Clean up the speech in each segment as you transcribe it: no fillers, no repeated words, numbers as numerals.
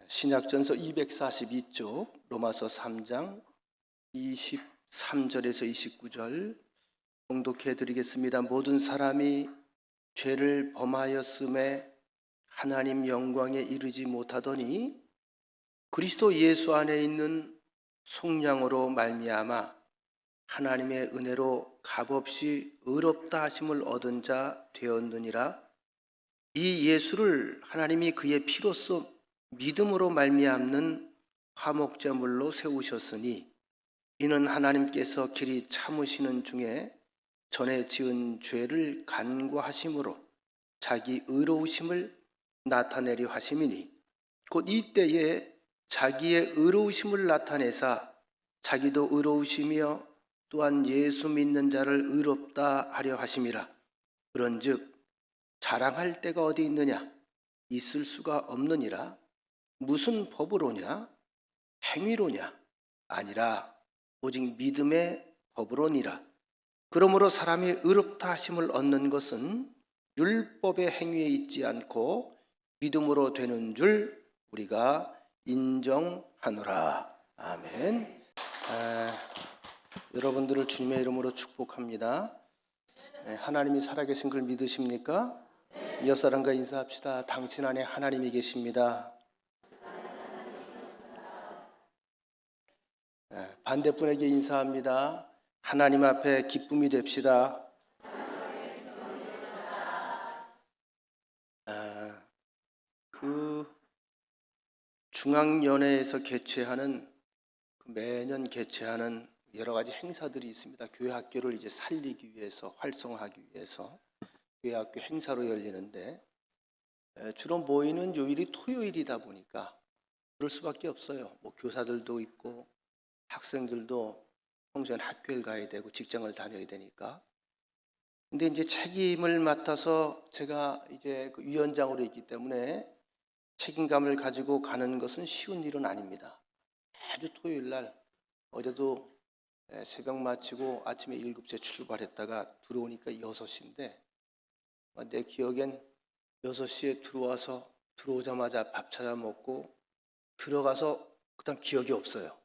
신약전서 242쪽 로마서 3장 23절에서 29절 봉독해 드리겠습니다. 모든 사람이 죄를 범하였음에 하나님 영광에 이르지 못하더니 그리스도 예수 안에 있는 속량으로 말미암아 하나님의 은혜로 값없이 의롭다 하심을 얻은 자 되었느니라. 이 예수를 하나님이 그의 피로써 믿음으로 말미암는 화목제물로 세우셨으니 이는 하나님께서 길이 참으시는 중에 전에 지은 죄를 간구하심으로 자기 의로우심을 나타내려 하심이니 곧 이때에 자기의 의로우심을 나타내사 자기도 의로우시며 또한 예수 믿는 자를 의롭다 하려 하심이라. 그런즉 자랑할 데가 어디 있느냐? 있을 수가 없느니라. 무슨 법으로냐? 행위로냐? 아니라 오직 믿음의 법으로니라. 그러므로 사람이 의롭다 하심을 얻는 것은 율법의 행위에 있지 않고 믿음으로 되는 줄 우리가 인정하노라. 아멘. 여러분들을 주님의 이름으로 축복합니다. 하나님이 살아계신 걸 믿으십니까? 옆 사람과 인사합시다. 당신 안에 하나님이 계십니다. 반대분에게 인사합니다. 하나님 앞에 기쁨이 됩시다. 중앙연회에서 개최하는 매년 개최하는 여러 가지 행사들이 있습니다. 교회 학교를 이제 살리기 위해서, 활성화하기 위해서 교회 학교 행사로 열리는데 주로 모이는 요일이 토요일이다 보니까 그럴 수밖에 없어요. 뭐 교사들도 있고 학생들도 평소엔 학교에 가야 되고 직장을 다녀야 되니까. 근데 이제 책임을 맡아서 제가 이제 그 위원장으로 있기 때문에 책임감을 가지고 가는 것은 쉬운 일은 아닙니다. 매주 토요일 날 어제도 새벽 마치고 아침에 7시에 출발했다가 들어오니까 6시인데 내 기억엔 6시에 들어오자마자 밥 찾아 먹고 들어가서 그다음 기억이 없어요.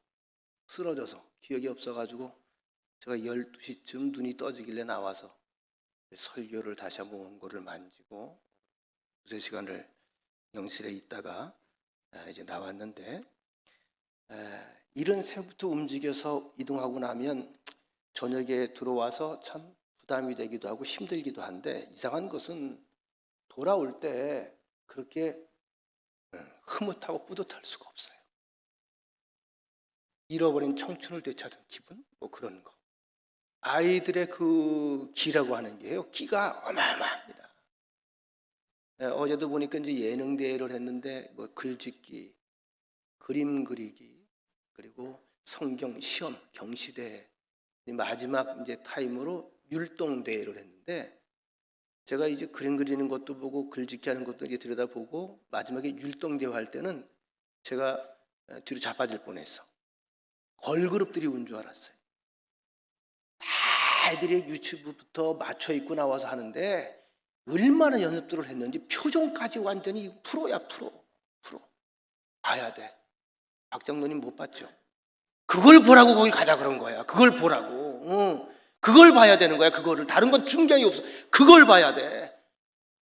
쓰러져서 기억이 없어가지고 제가 12시쯤 눈이 떠지길래 나와서 설교를 다시 한번 원고를 만지고 두세 시간을 영실에 있다가 이제 나왔는데 이른 새부터 움직여서 이동하고 나면 저녁에 들어와서 참 부담이 되기도 하고 힘들기도 한데 이상한 것은 돌아올 때 그렇게 흐뭇하고 뿌듯할 수가 없어요. 잃어버린 청춘을 되찾은 기분? 뭐 그런 거. 아이들의 그 기라고 하는 게요. 기가 어마어마합니다. 어제도 보니까 이제 예능 대회를 했는데 뭐 글짓기, 그림 그리기, 그리고 성경 시험, 경시대 마지막 이제 타임으로 율동 대회를 했는데 제가 이제 그림 그리는 것도 보고 글짓기 하는 것도 이렇게 들여다보고 마지막에 율동 대회 할 때는 제가 뒤로 자빠질 뻔했어. 걸그룹들이 온 줄 알았어요. 다 애들이 유튜브부터 맞춰 입고 나와서 하는데 얼마나 연습들을 했는지 표정까지 완전히 프로야. 프로 봐야 돼. 박 장로님 못 봤죠? 그걸 보라고 거기 가자 그런 거야. 그걸 보라고. 그걸 봐야 되는 거야. 그거를. 다른 건 중경이 없어. 그걸 봐야 돼.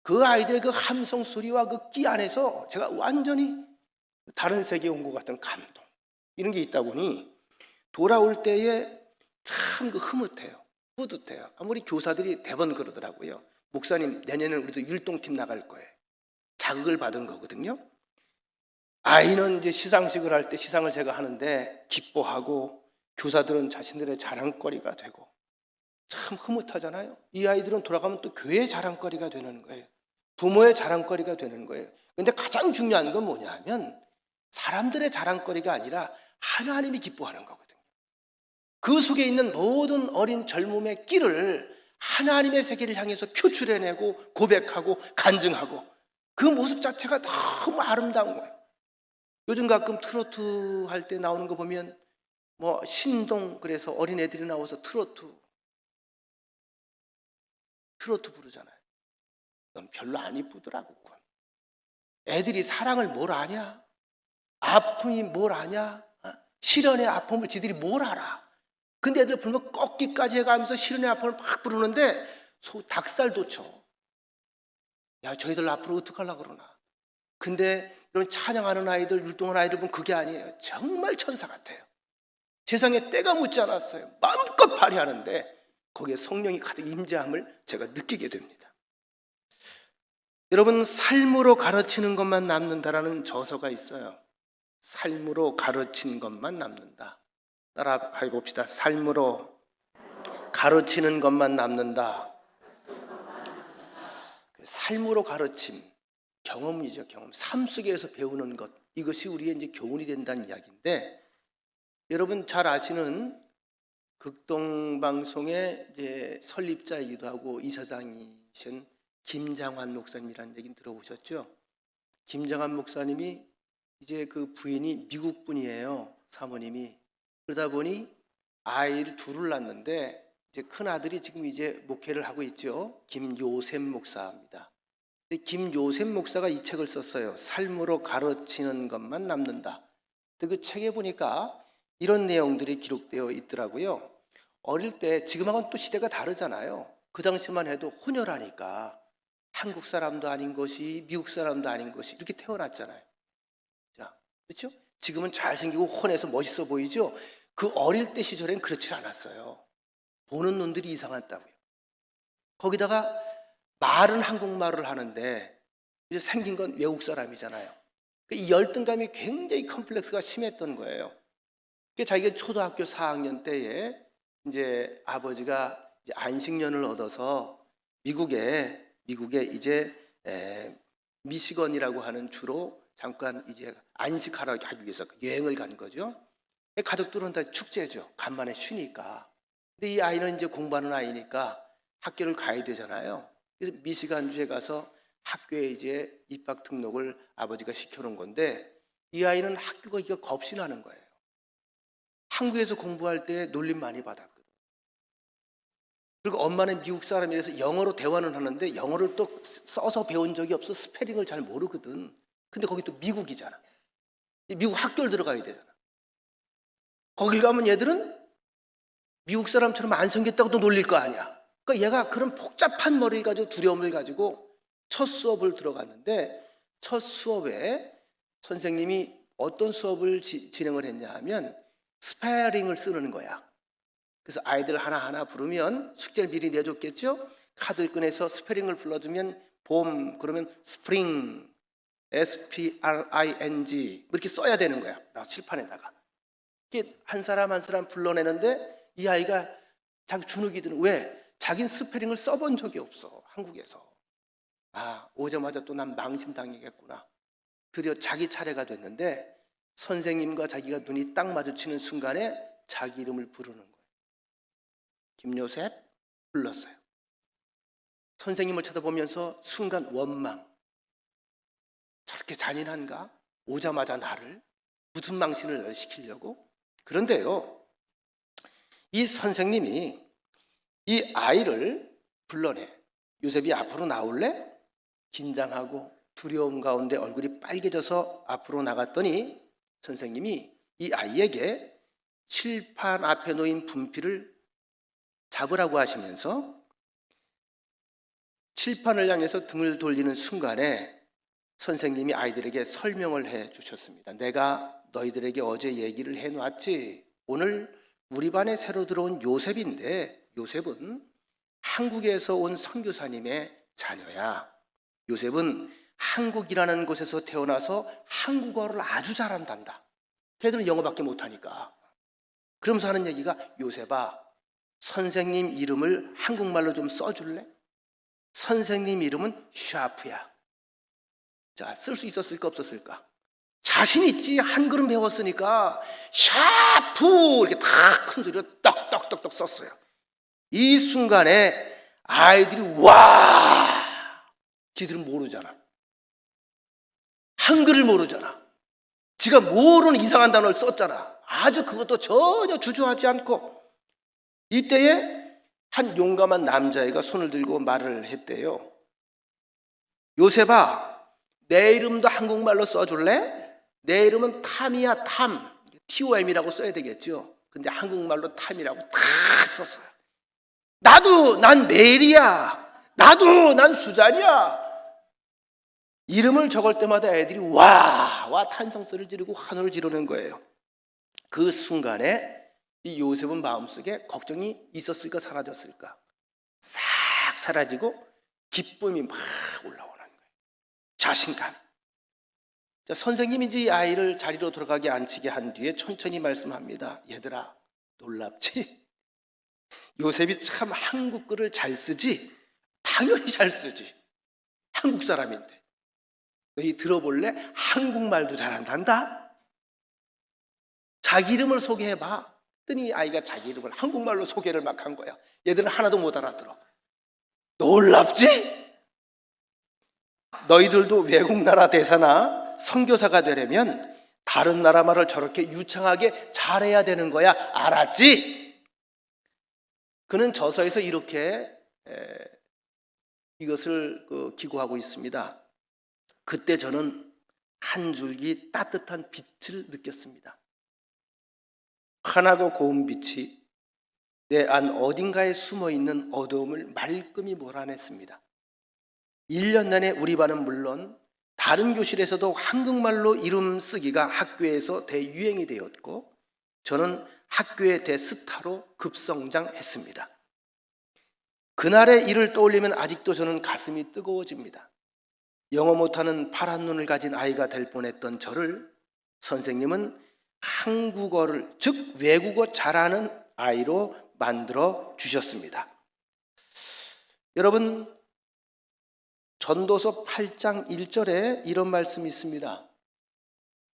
그 아이들의 그 함성 소리와 그 끼 안에서 제가 완전히 다른 세계에 온 것 같은 감동, 이런 게 있다 보니 돌아올 때에 참 그 흐뭇해요. 뿌듯해요. 아무리 교사들이 대번 그러더라고요. 목사님, 내년에는 우리도 율동팀 나갈 거예요. 자극을 받은 거거든요. 아이는 이제 시상식을 할 때 시상을 제가 하는데 기뻐하고 교사들은 자신들의 자랑거리가 되고 참 흐뭇하잖아요. 이 아이들은 돌아가면 또 교회의 자랑거리가 되는 거예요. 부모의 자랑거리가 되는 거예요. 근데 가장 중요한 건 뭐냐 하면 사람들의 자랑거리가 아니라 하나님이 기뻐하는 거거든요. 그 속에 있는 모든 어린 젊음의 끼를 하나님의 세계를 향해서 표출해내고 고백하고 간증하고 그 모습 자체가 너무 아름다운 거예요. 요즘 가끔 트로트 할 때 나오는 거 보면 뭐 신동, 그래서 어린 애들이 나와서 트로트 부르잖아요. 그건 별로 안 이쁘더라고. 그건. 애들이 사랑을 뭘 아냐? 아픔이 뭘 아냐? 시련의 아픔을 지들이 뭘 알아? 근데 애들 부르면 꺾기까지 해가면서 시련의 아픔을 막 부르는데 닭살도 쳐. 야, 저희들 앞으로 어떡하려고 그러나. 근데 이런 찬양하는 아이들, 율동하는 아이들 보면 그게 아니에요. 정말 천사 같아요. 세상에 때가 묻지 않았어요. 마음껏 발휘하는데 거기에 성령이 가득 임재함을 제가 느끼게 됩니다. 여러분, 삶으로 가르치는 것만 남는다라는 저서가 있어요. 삶으로 가르치는 것만 남는다. 따라 해봅시다. 삶으로 가르치는 것만 남는다. 삶으로 가르침, 경험이죠. 경험. 삶 속에서 배우는 것, 이것이 우리의 이제 교훈이 된다는 이야기인데, 여러분 잘 아시는 극동방송의 이제 설립자이기도 하고 이사장이신 김장환 목사님이라는 얘기는 들어보셨죠? 김장환 목사님이 이제 그 부인이 미국 분이에요. 사모님이. 그러다 보니 아이를 둘을 낳았는데 이제 큰 아들이 지금 이제 목회를 하고 있죠. 김요셉 목사입니다. 김요셉 목사가 이 책을 썼어요. 삶으로 가르치는 것만 남는다. 그 책에 보니까 이런 내용들이 기록되어 있더라고요. 어릴 때, 지금하고는 또 시대가 다르잖아요. 그 당시만 해도 혼혈하니까 한국 사람도 아닌 것이 미국 사람도 아닌 것이 이렇게 태어났잖아요. 자, 그렇죠? 지금은 잘생기고 혼해서 멋있어 보이죠? 그 어릴 때 시절엔 그렇지 않았어요. 보는 눈들이 이상했다고요. 거기다가 말은 한국말을 하는데 이제 생긴 건 외국 사람이잖아요. 이 열등감이 굉장히 컴플렉스가 심했던 거예요. 자기가 초등학교 4학년 때에 이제 아버지가 이제 안식년을 얻어서 미국에 이제 미시건이라고 하는 주로 잠깐 이제 안식하러 가기 위해서 여행을 간 거죠. 가족들은 다 축제죠. 간만에 쉬니까. 근데 이 아이는 이제 공부하는 아이니까 학교를 가야 되잖아요. 그래서 미시간주에 가서 학교에 이제 입학 등록을 아버지가 시켜놓은 건데 이 아이는 학교 가기가 겁이 나는 거예요. 한국에서 공부할 때 놀림 많이 받았거든. 그리고 엄마는 미국 사람이라서 영어로 대화는 하는데 영어를 또 써서 배운 적이 없어 스페링을 잘 모르거든. 근데 거기 또 미국이잖아. 미국 학교를 들어가야 되잖아. 거길 가면 얘들은 미국 사람처럼 안 생겼다고 또 놀릴 거 아니야. 그러니까 얘가 그런 복잡한 머리를 가지고 두려움을 가지고 첫 수업을 들어갔는데 첫 수업에 선생님이 어떤 수업을 진행을 했냐 하면 스페링을 쓰는 거야. 그래서 아이들 하나하나 부르면 숙제를 미리 내줬겠죠? 카드 꺼내서 스페링을 불러주면 봄 그러면 스프링 S-P-R-I-N-G 이렇게 써야 되는 거야. 나 칠판에다가. 이게 한 사람 한 사람 불러내는데 이 아이가 자기 주눅이 드는 왜? 자기는 스페링을 써본 적이 없어. 한국에서. 아, 오자마자 또 난 망신당하겠구나. 드디어 자기 차례가 됐는데 선생님과 자기가 눈이 딱 마주치는 순간에 자기 이름을 부르는 거예요. 김요셉 불렀어요. 선생님을 쳐다보면서 순간 원망. 저렇게 잔인한가? 오자마자 나를 무슨 망신을 시키려고? 그런데요, 이 선생님이 이 아이를 불러내. 요셉이 앞으로 나올래? 긴장하고 두려움 가운데 얼굴이 빨개져서 앞으로 나갔더니 선생님이 이 아이에게 칠판 앞에 놓인 분필을 잡으라고 하시면서 칠판을 향해서 등을 돌리는 순간에 선생님이 아이들에게 설명을 해 주셨습니다. 내가 너희들에게 어제 얘기를 해놨지. 오늘 우리 반에 새로 들어온 요셉인데 요셉은 한국에서 온 선교사님의 자녀야. 요셉은 한국이라는 곳에서 태어나서 한국어를 아주 잘한단다. 걔들은 영어밖에 못하니까. 그러면서 하는 얘기가 요셉아, 선생님 이름을 한국말로 좀 써줄래? 선생님 이름은 샤프야. 자, 쓸 수 있었을까 없었을까? 자신 있지. 한 걸음 배웠으니까 샤프 이렇게 다 큰 소리로 떡떡떡떡 썼어요. 이 순간에 아이들이 와! 지들은 모르잖아. 한글을 모르잖아. 지가 모르는 이상한 단어를 썼잖아. 아주 그것도 전혀 주저하지 않고 이때에 한 용감한 남자애가 손을 들고 말을 했대요. 요셉아, 내 이름도 한국말로 써줄래? 내 이름은 탐이야, 탐. TOM이라고 써야 되겠죠. 근데 한국말로 탐이라고 다 썼어요. 난 메리야. 난 수잔이야. 이름을 적을 때마다 애들이 와 탄성소리를 지르고 환호를 지르는 거예요. 그 순간에 이 요셉은 마음속에 걱정이 있었을까 사라졌을까? 싹 사라지고 기쁨이 막 올라오는 거예요. 자신감. 자, 선생님이 이제 이 아이를 자리로 돌아가게 앉히게 한 뒤에 천천히 말씀합니다. 얘들아, 놀랍지? 요셉이 참 한국글을 잘 쓰지? 당연히 잘 쓰지. 한국 사람인데. 너희 들어볼래? 한국말도 잘한단다. 자기 이름을 소개해봐. 그랬더니 아이가 자기 이름을 한국말로 소개를 막 한 거야. 얘들은 하나도 못 알아들어. 놀랍지? 너희들도 외국 나라 대사나 선교사가 되려면 다른 나라 말을 저렇게 유창하게 잘해야 되는 거야. 알았지? 그는 저서에서 이렇게 이것을 기고하고 있습니다. 그때 저는 한 줄기 따뜻한 빛을 느꼈습니다. 환하고 고운 빛이 내 안 어딘가에 숨어있는 어두움을 말끔히 몰아냈습니다. 1년 내내 우리 반은 물론 다른 교실에서도 한국말로 이름 쓰기가 학교에서 대유행이 되었고 저는 학교의 대스타로 급성장했습니다. 그날의 일을 떠올리면 아직도 저는 가슴이 뜨거워집니다. 영어 못하는 파란 눈을 가진 아이가 될 뻔했던 저를 선생님은 한국어를, 즉 외국어 잘하는 아이로 만들어 주셨습니다. 여러분, 전도서 8장 1절에 이런 말씀이 있습니다.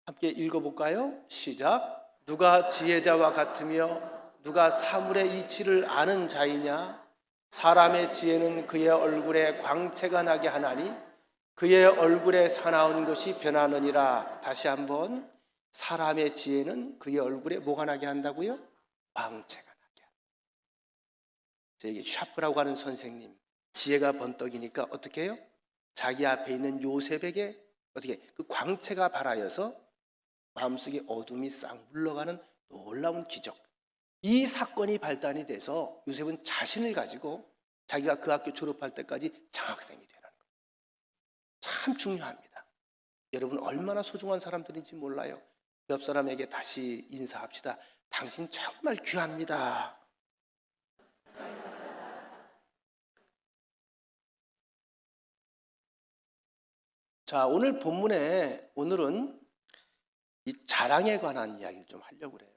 함께 읽어볼까요? 시작. 누가 지혜자와 같으며 누가 사물의 이치를 아는 자이냐? 사람의 지혜는 그의 얼굴에 광채가 나게 하나니 그의 얼굴에 사나운 것이 변하느니라. 다시 한번, 사람의 지혜는 그의 얼굴에 뭐가 나게 한다고요? 광채가 나게 한다. 저에게 샤프라고 하는 선생님, 지혜가 번떡이니까 어떻게 해요? 자기 앞에 있는 요셉에게 어떻게 그 광채가 발하여서 마음속에 어둠이 싹 물러가는 놀라운 기적. 이 사건이 발단이 돼서 요셉은 자신을 가지고 자기가 그 학교 졸업할 때까지 장학생이 되는 거예요. 참 중요합니다. 여러분 얼마나 소중한 사람들인지 몰라요. 옆 사람에게 다시 인사합시다. 당신 정말 귀합니다. 자, 오늘 본문에 오늘은 이 자랑에 관한 이야기를 좀 하려고 그래요.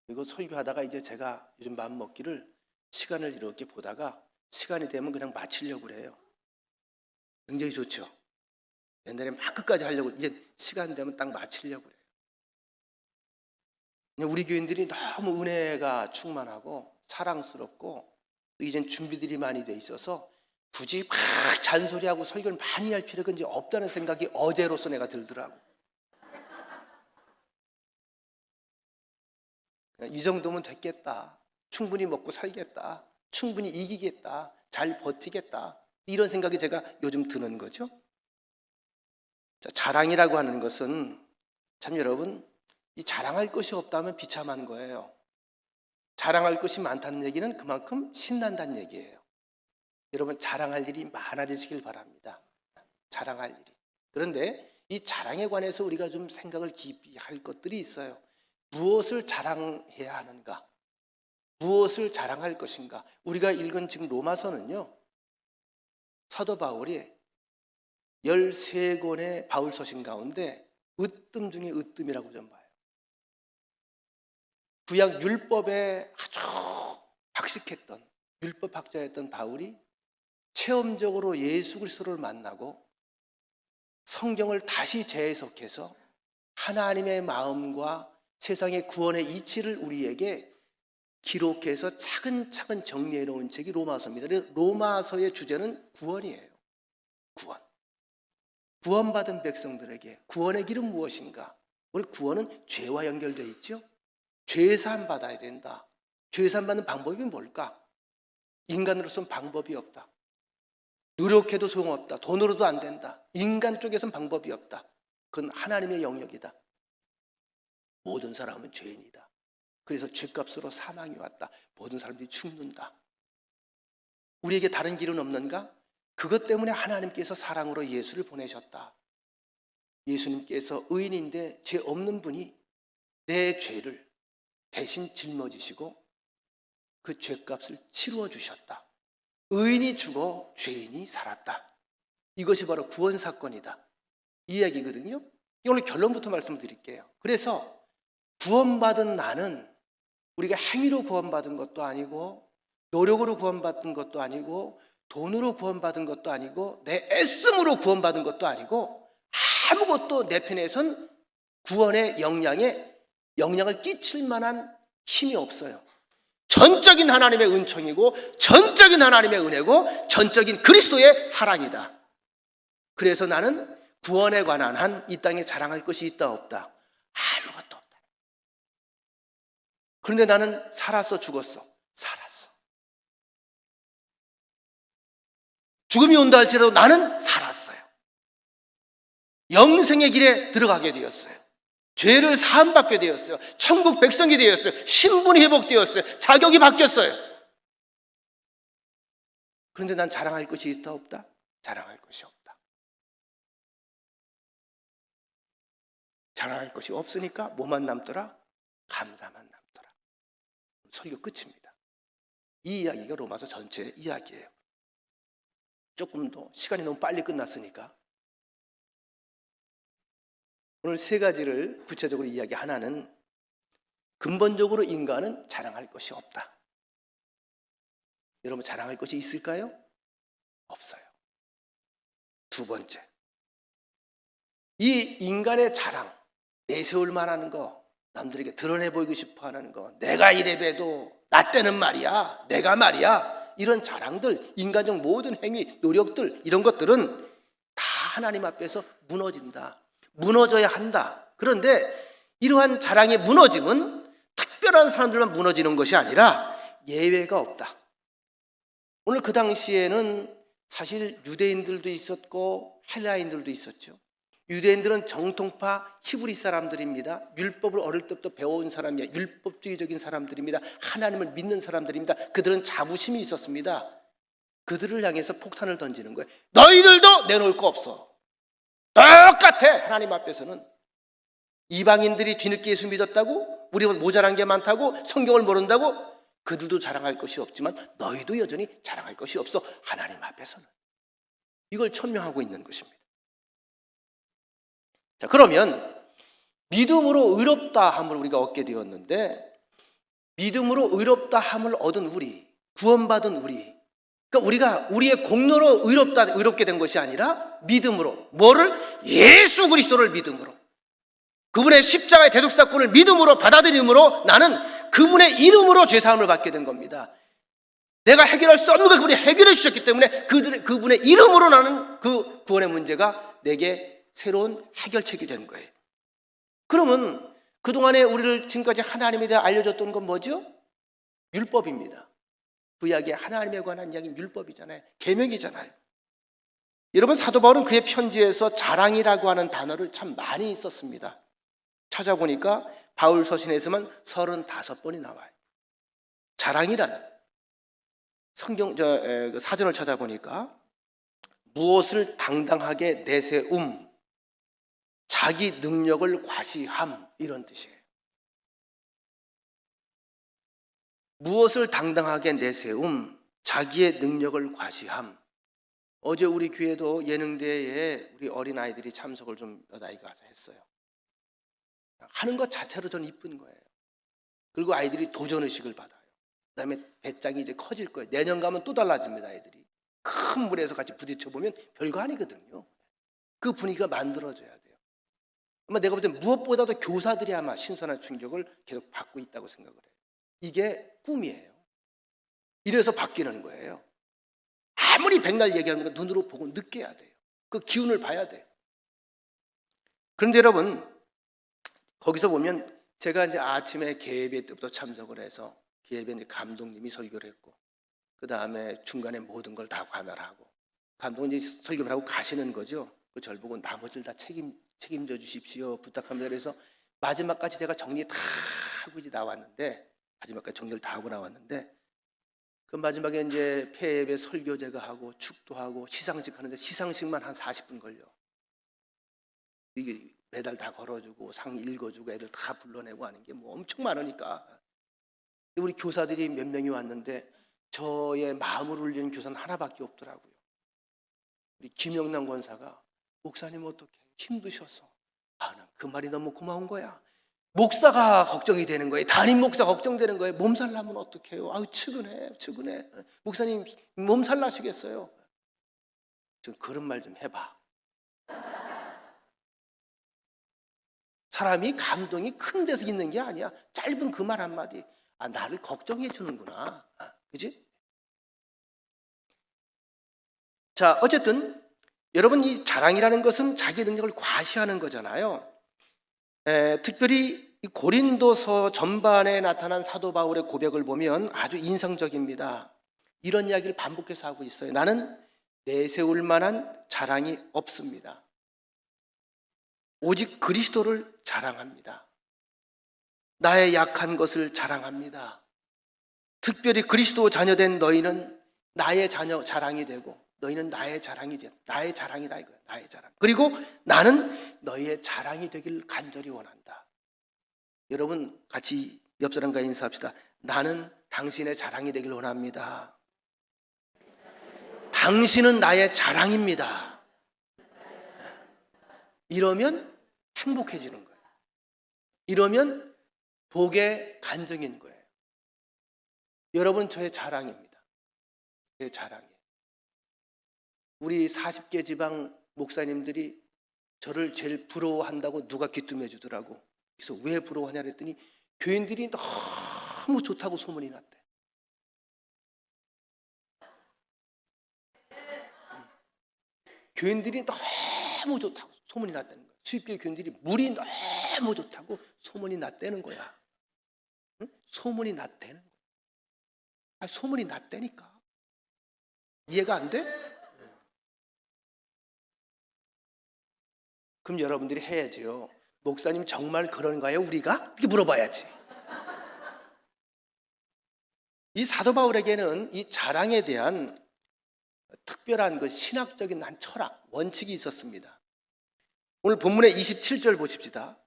그리고 설교하다가 이제 제가 요즘 마음 먹기를 시간을 이렇게 보다가 시간이 되면 그냥 마치려고 그래요. 굉장히 좋죠. 옛날에 막 끝까지 하려고 이제 시간 되면 딱 마치려고 그래요. 우리 교인들이 너무 은혜가 충만하고 사랑스럽고 이젠 준비들이 많이 돼 있어서 굳이 막 잔소리하고 설교를 많이 할 필요가 이제 없다는 생각이 어제로서 내가 들더라고. 이 정도면 됐겠다. 충분히 먹고 살겠다. 충분히 이기겠다. 잘 버티겠다. 이런 생각이 제가 요즘 드는 거죠. 자, 자랑이라고 하는 것은 참 여러분, 이 자랑할 것이 없다면 비참한 거예요. 자랑할 것이 많다는 얘기는 그만큼 신난다는 얘기예요. 여러분 자랑할 일이 많아지시길 바랍니다. 자랑할 일이. 그런데 이 자랑에 관해서 우리가 좀 생각을 깊이 할 것들이 있어요. 무엇을 자랑해야 하는가? 무엇을 자랑할 것인가? 우리가 읽은 지금 로마서는요, 사도 바울이 13권의 바울 서신 가운데 으뜸 중에 으뜸이라고 좀 봐요. 구약 율법에 아주 박식했던 율법학자였던 바울이 체험적으로 예수 그리스도를 만나고 성경을 다시 재해석해서 하나님의 마음과 세상의 구원의 이치를 우리에게 기록해서 차근차근 정리해 놓은 책이 로마서입니다. 로마서의 주제는 구원이에요. 구원. 구원받은 백성들에게 구원의 길은 무엇인가? 오늘 구원은 죄와 연결되어 있죠. 죄사함 받아야 된다. 죄사함 받는 방법이 뭘까? 인간으로서는 방법이 없다. 노력해도 소용없다. 돈으로도 안 된다. 인간 쪽에서는 방법이 없다. 그건 하나님의 영역이다. 모든 사람은 죄인이다. 그래서 죄값으로 사망이 왔다. 모든 사람들이 죽는다. 우리에게 다른 길은 없는가? 그것 때문에 하나님께서 사랑으로 예수를 보내셨다. 예수님께서 의인인데 죄 없는 분이 내 죄를 대신 짊어지시고 그 죄값을 치루어 주셨다. 의인이 죽어 죄인이 살았다. 이것이 바로 구원 사건이다. 이 이야기거든요. 오늘 결론부터 말씀드릴게요. 그래서 구원받은 나는 우리가 행위로 구원받은 것도 아니고 노력으로 구원받은 것도 아니고 돈으로 구원받은 것도 아니고 내 애씀으로 구원받은 것도 아니고 아무것도 내 편에선 구원의 영향을 끼칠 만한 힘이 없어요. 전적인 하나님의 은총이고 전적인 하나님의 은혜고 전적인 그리스도의 사랑이다. 그래서 나는 구원에 관한 한 이 땅에 자랑할 것이 있다 없다? 아무것도 없다. 그런데 나는 살았어 죽었어? 살았어. 죽음이 온다 할지라도 나는 살았어요. 영생의 길에 들어가게 되었어요. 죄를 사함받게 되었어요. 천국 백성이 되었어요. 신분이 회복되었어요. 자격이 바뀌었어요. 그런데 난 자랑할 것이 있다 없다? 자랑할 것이 없다. 자랑할 것이 없으니까 뭐만 남더라? 감사만 남더라. 설교 끝입니다. 이 이야기가 로마서 전체의 이야기예요. 조금 더 시간이 너무 빨리 끝났으니까 오늘 세 가지를 구체적으로 이야기. 하나는 근본적으로 인간은 자랑할 것이 없다. 여러분 자랑할 것이 있을까요? 없어요. 두 번째, 이 인간의 자랑, 내세울 만한 거, 남들에게 드러내 보이고 싶어 하는 거, 내가 이래봬도 나 때는 말이야, 내가 말이야, 이런 자랑들, 인간적 모든 행위, 노력들, 이런 것들은 다 하나님 앞에서 무너진다. 무너져야 한다. 그런데 이러한 자랑의 무너짐은 특별한 사람들만 무너지는 것이 아니라 예외가 없다. 오늘 그 당시에는 사실 유대인들도 있었고 헬라인들도 있었죠. 유대인들은 정통파 히브리 사람들입니다. 율법을 어릴 때부터 배워온 사람이에요. 율법주의적인 사람들입니다. 하나님을 믿는 사람들입니다. 그들은 자부심이 있었습니다. 그들을 향해서 폭탄을 던지는 거예요. 너희들도 내놓을 거 없어. 똑같아. 하나님 앞에서는 이방인들이 뒤늦게 예수 믿었다고, 우리가 모자란 게 많다고, 성경을 모른다고, 그들도 자랑할 것이 없지만 너희도 여전히 자랑할 것이 없어. 하나님 앞에서는. 이걸 천명하고 있는 것입니다. 자, 그러면 믿음으로 의롭다 함을 우리가 얻게 되었는데, 믿음으로 의롭다 함을 얻은 우리, 구원받은 우리, 그러니까 우리가 우리의 공로로 의롭게 된 것이 아니라 믿음으로. 뭐를? 예수 그리스도를 믿음으로, 그분의 십자가의 대속사건을 믿음으로 받아들임으로 나는 그분의 이름으로 죄사함을 받게 된 겁니다. 내가 해결할 수 없는 걸 그분이 해결해 주셨기 때문에 그분의 이름으로 나는 그 구원의 문제가 내게 새로운 해결책이 된 거예요. 그러면 그동안에 우리를 지금까지 하나님에 대해 알려줬던 건 뭐죠? 율법입니다. 구약의 하나님에 관한 이야기는 율법이잖아요. 계명이잖아요. 여러분, 사도 바울은 그의 편지에서 자랑이라고 하는 단어를 참 많이 썼습니다. 찾아보니까 바울 서신에서만 35번이 나와요. 자랑이란 성경 사전을 찾아보니까 무엇을 당당하게 내세움, 자기 능력을 과시함, 이런 뜻이에요. 무엇을 당당하게 내세움, 자기의 능력을 과시함. 어제 우리 교회도 예능대회에 우리 어린아이들이 참석을 좀 몇 아이가 가서 했어요. 하는 것 자체로 저는 이쁜 거예요. 그리고 아이들이 도전의식을 받아요. 그 다음에 배짱이 이제 커질 거예요. 내년 가면 또 달라집니다. 아이들이 큰 물에서 같이 부딪혀보면 별거 아니거든요. 그 분위기가 만들어져야 돼요. 아마 내가 볼 때 무엇보다도 교사들이 아마 신선한 충격을 계속 받고 있다고 생각을 해요. 이게 꿈이에요. 이래서 바뀌는 거예요. 아무리 백날 얘기하는 거 눈으로 보고 느껴야 돼요. 그 기운을 봐야 돼요. 그런데 여러분, 거기서 보면 제가 이제 아침에 개예배 때부터 참석을 해서 개예배 이제 감독님이 설교를 했고, 그 다음에 중간에 모든 걸 다 관할하고, 감독님이 설교를 하고 가시는 거죠. 절 보고 나머지를 다 책임져 주십시오 부탁합니다. 그래서 마지막까지 제가 정리 다 하고 이제 나왔는데, 마지막까지 정리를 다 하고 나왔는데, 그 마지막에 이제 폐예배 설교 제가 하고 축도하고 시상식 하는데 시상식만 한 40분 걸려. 이게 메달 다 걸어주고 상 읽어주고 애들 다 불러내고 하는 게 뭐 엄청 많으니까. 우리 교사들이 몇 명이 왔는데 저의 마음을 울리는 교사는 하나밖에 없더라고요. 우리 김영남 권사가 목사님 어떻게 힘드셔서, 난 그 말이 너무 고마운 거야. 목사가 걱정이 되는 거예요. 담임 목사 걱정되는 거예요. 몸살 나면 어떡해요? 아유 측은해. 목사님 몸살 나시겠어요? 좀 그런 말 좀 해봐. 사람이 감동이 큰 데서 있는 게 아니야. 짧은 그 말 한마디, 나를 걱정해 주는구나. 그지? 자, 어쨌든 여러분, 이 자랑이라는 것은 자기 능력을 과시하는 거잖아요. 특별히 이 고린도서 전반에 나타난 사도 바울의 고백을 보면 아주 인상적입니다. 이런 이야기를 반복해서 하고 있어요. 나는 내세울 만한 자랑이 없습니다. 오직 그리스도를 자랑합니다. 나의 약한 것을 자랑합니다. 특별히 그리스도 자녀된 너희는 나의 자랑이 되고, 너희는 나의 자랑이 돼. 나의 자랑이다 이거야. 나의 자랑. 그리고 나는 너희의 자랑이 되길 간절히 원한다. 여러분 같이 옆 사람과 인사합시다. 나는 당신의 자랑이 되길 원합니다. 당신은 나의 자랑입니다. 이러면 행복해지는 거예요. 이러면 복의 간증인 거예요. 여러분 저의 자랑입니다. 제 자랑이에요. 우리 40개 지방 목사님들이 저를 제일 부러워한다고 누가 귀뜸해 주더라고. 그래서 왜 부러워하냐 그랬더니 교인들이 너무 좋다고 소문이 났대. 교인들이 너무 좋다고 소문이 났다는 거야. 수입교회 교인들이 물이 너무 좋다고 소문이 났다는 거야. 응? 소문이 났다는 거야. 소문이 났다니까. 이해가 안 돼? 그럼 여러분들이 해야지요. 목사님 정말 그런가요 우리가? 이렇게 물어봐야지. 이 사도 바울에게는 이 자랑에 대한 특별한 그 신학적인 한 철학, 원칙이 있었습니다. 오늘 본문의 27절 보십시다.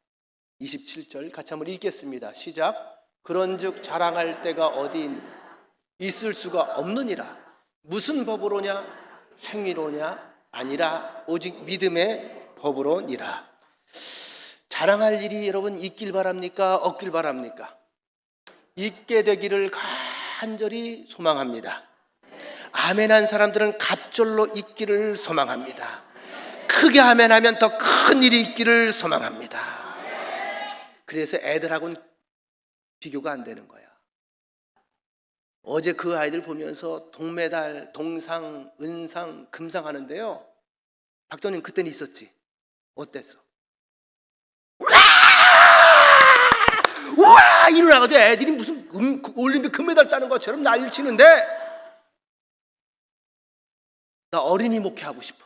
27절 같이 한번 읽겠습니다. 시작. 그런즉 자랑할 때가 어디 있을 수가 없느니라. 무슨 법으로냐? 행위로냐? 아니라 오직 믿음의 법으로니라. 자랑할 일이 여러분 있길 바랍니까? 없길 바랍니까? 있게 되기를 간절히 소망합니다. 아멘한 사람들은 갑절로 있기를 소망합니다. 크게 아멘하면 더 큰 일이 있기를 소망합니다. 그래서 애들하고는 비교가 안 되는 거야. 어제 그 아이들 보면서 동메달, 동상, 은상, 금상 하는데요. 박도님 그때는 있었지? 어땠어? 우와! 일어나가지고 애들이 무슨 올림픽 금메달 따는 것처럼 난리 치는데 나 어린이 목회하고 싶어.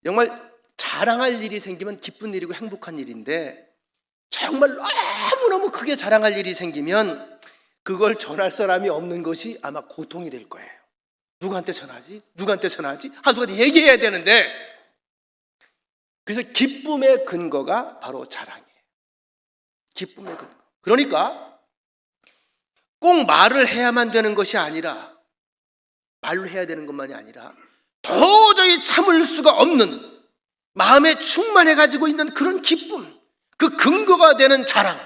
정말 자랑할 일이 생기면 기쁜 일이고 행복한 일인데 정말 너무너무 크게 자랑할 일이 생기면 그걸 전할 사람이 없는 것이 아마 고통이 될 거예요. 누구한테 전하지? 누구한테 전하지? 한수가 얘기해야 되는데, 그래서 기쁨의 근거가 바로 자랑이에요. 기쁨의 근거. 그러니까 꼭 말을 해야만 되는 것이 아니라, 말로 해야 되는 것만이 아니라 도저히 참을 수가 없는 마음에 충만해 가지고 있는 그런 기쁨, 그 근거가 되는 자랑.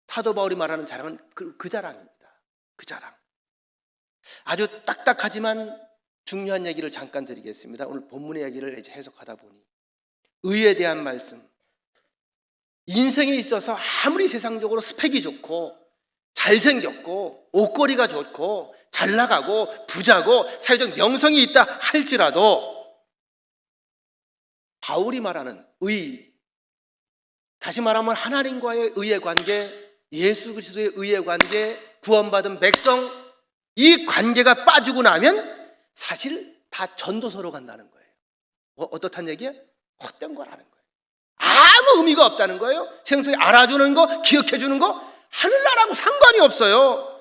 사도 바울이 말하는 자랑은 그 자랑입니다. 그 자랑. 아주 딱딱하지만 중요한 얘기를 잠깐 드리겠습니다. 오늘 본문의 얘기를 이제 해석하다 보니 의에 대한 말씀. 인생에 있어서 아무리 세상적으로 스펙이 좋고 잘생겼고 옷걸이가 좋고 잘나가고 부자고 사회적 명성이 있다 할지라도 바울이 말하는 의, 다시 말하면 하나님과의 의의 관계, 예수 그리스도의 의의 관계, 구원받은 백성, 이 관계가 빠지고 나면 사실 다 전도서로 간다는 거예요. 어떻단 얘기예요? 헛된 거라는 거예요. 아무 의미가 없다는 거예요. 세상에 알아주는 거, 기억해주는 거 하늘나라하고 상관이 없어요.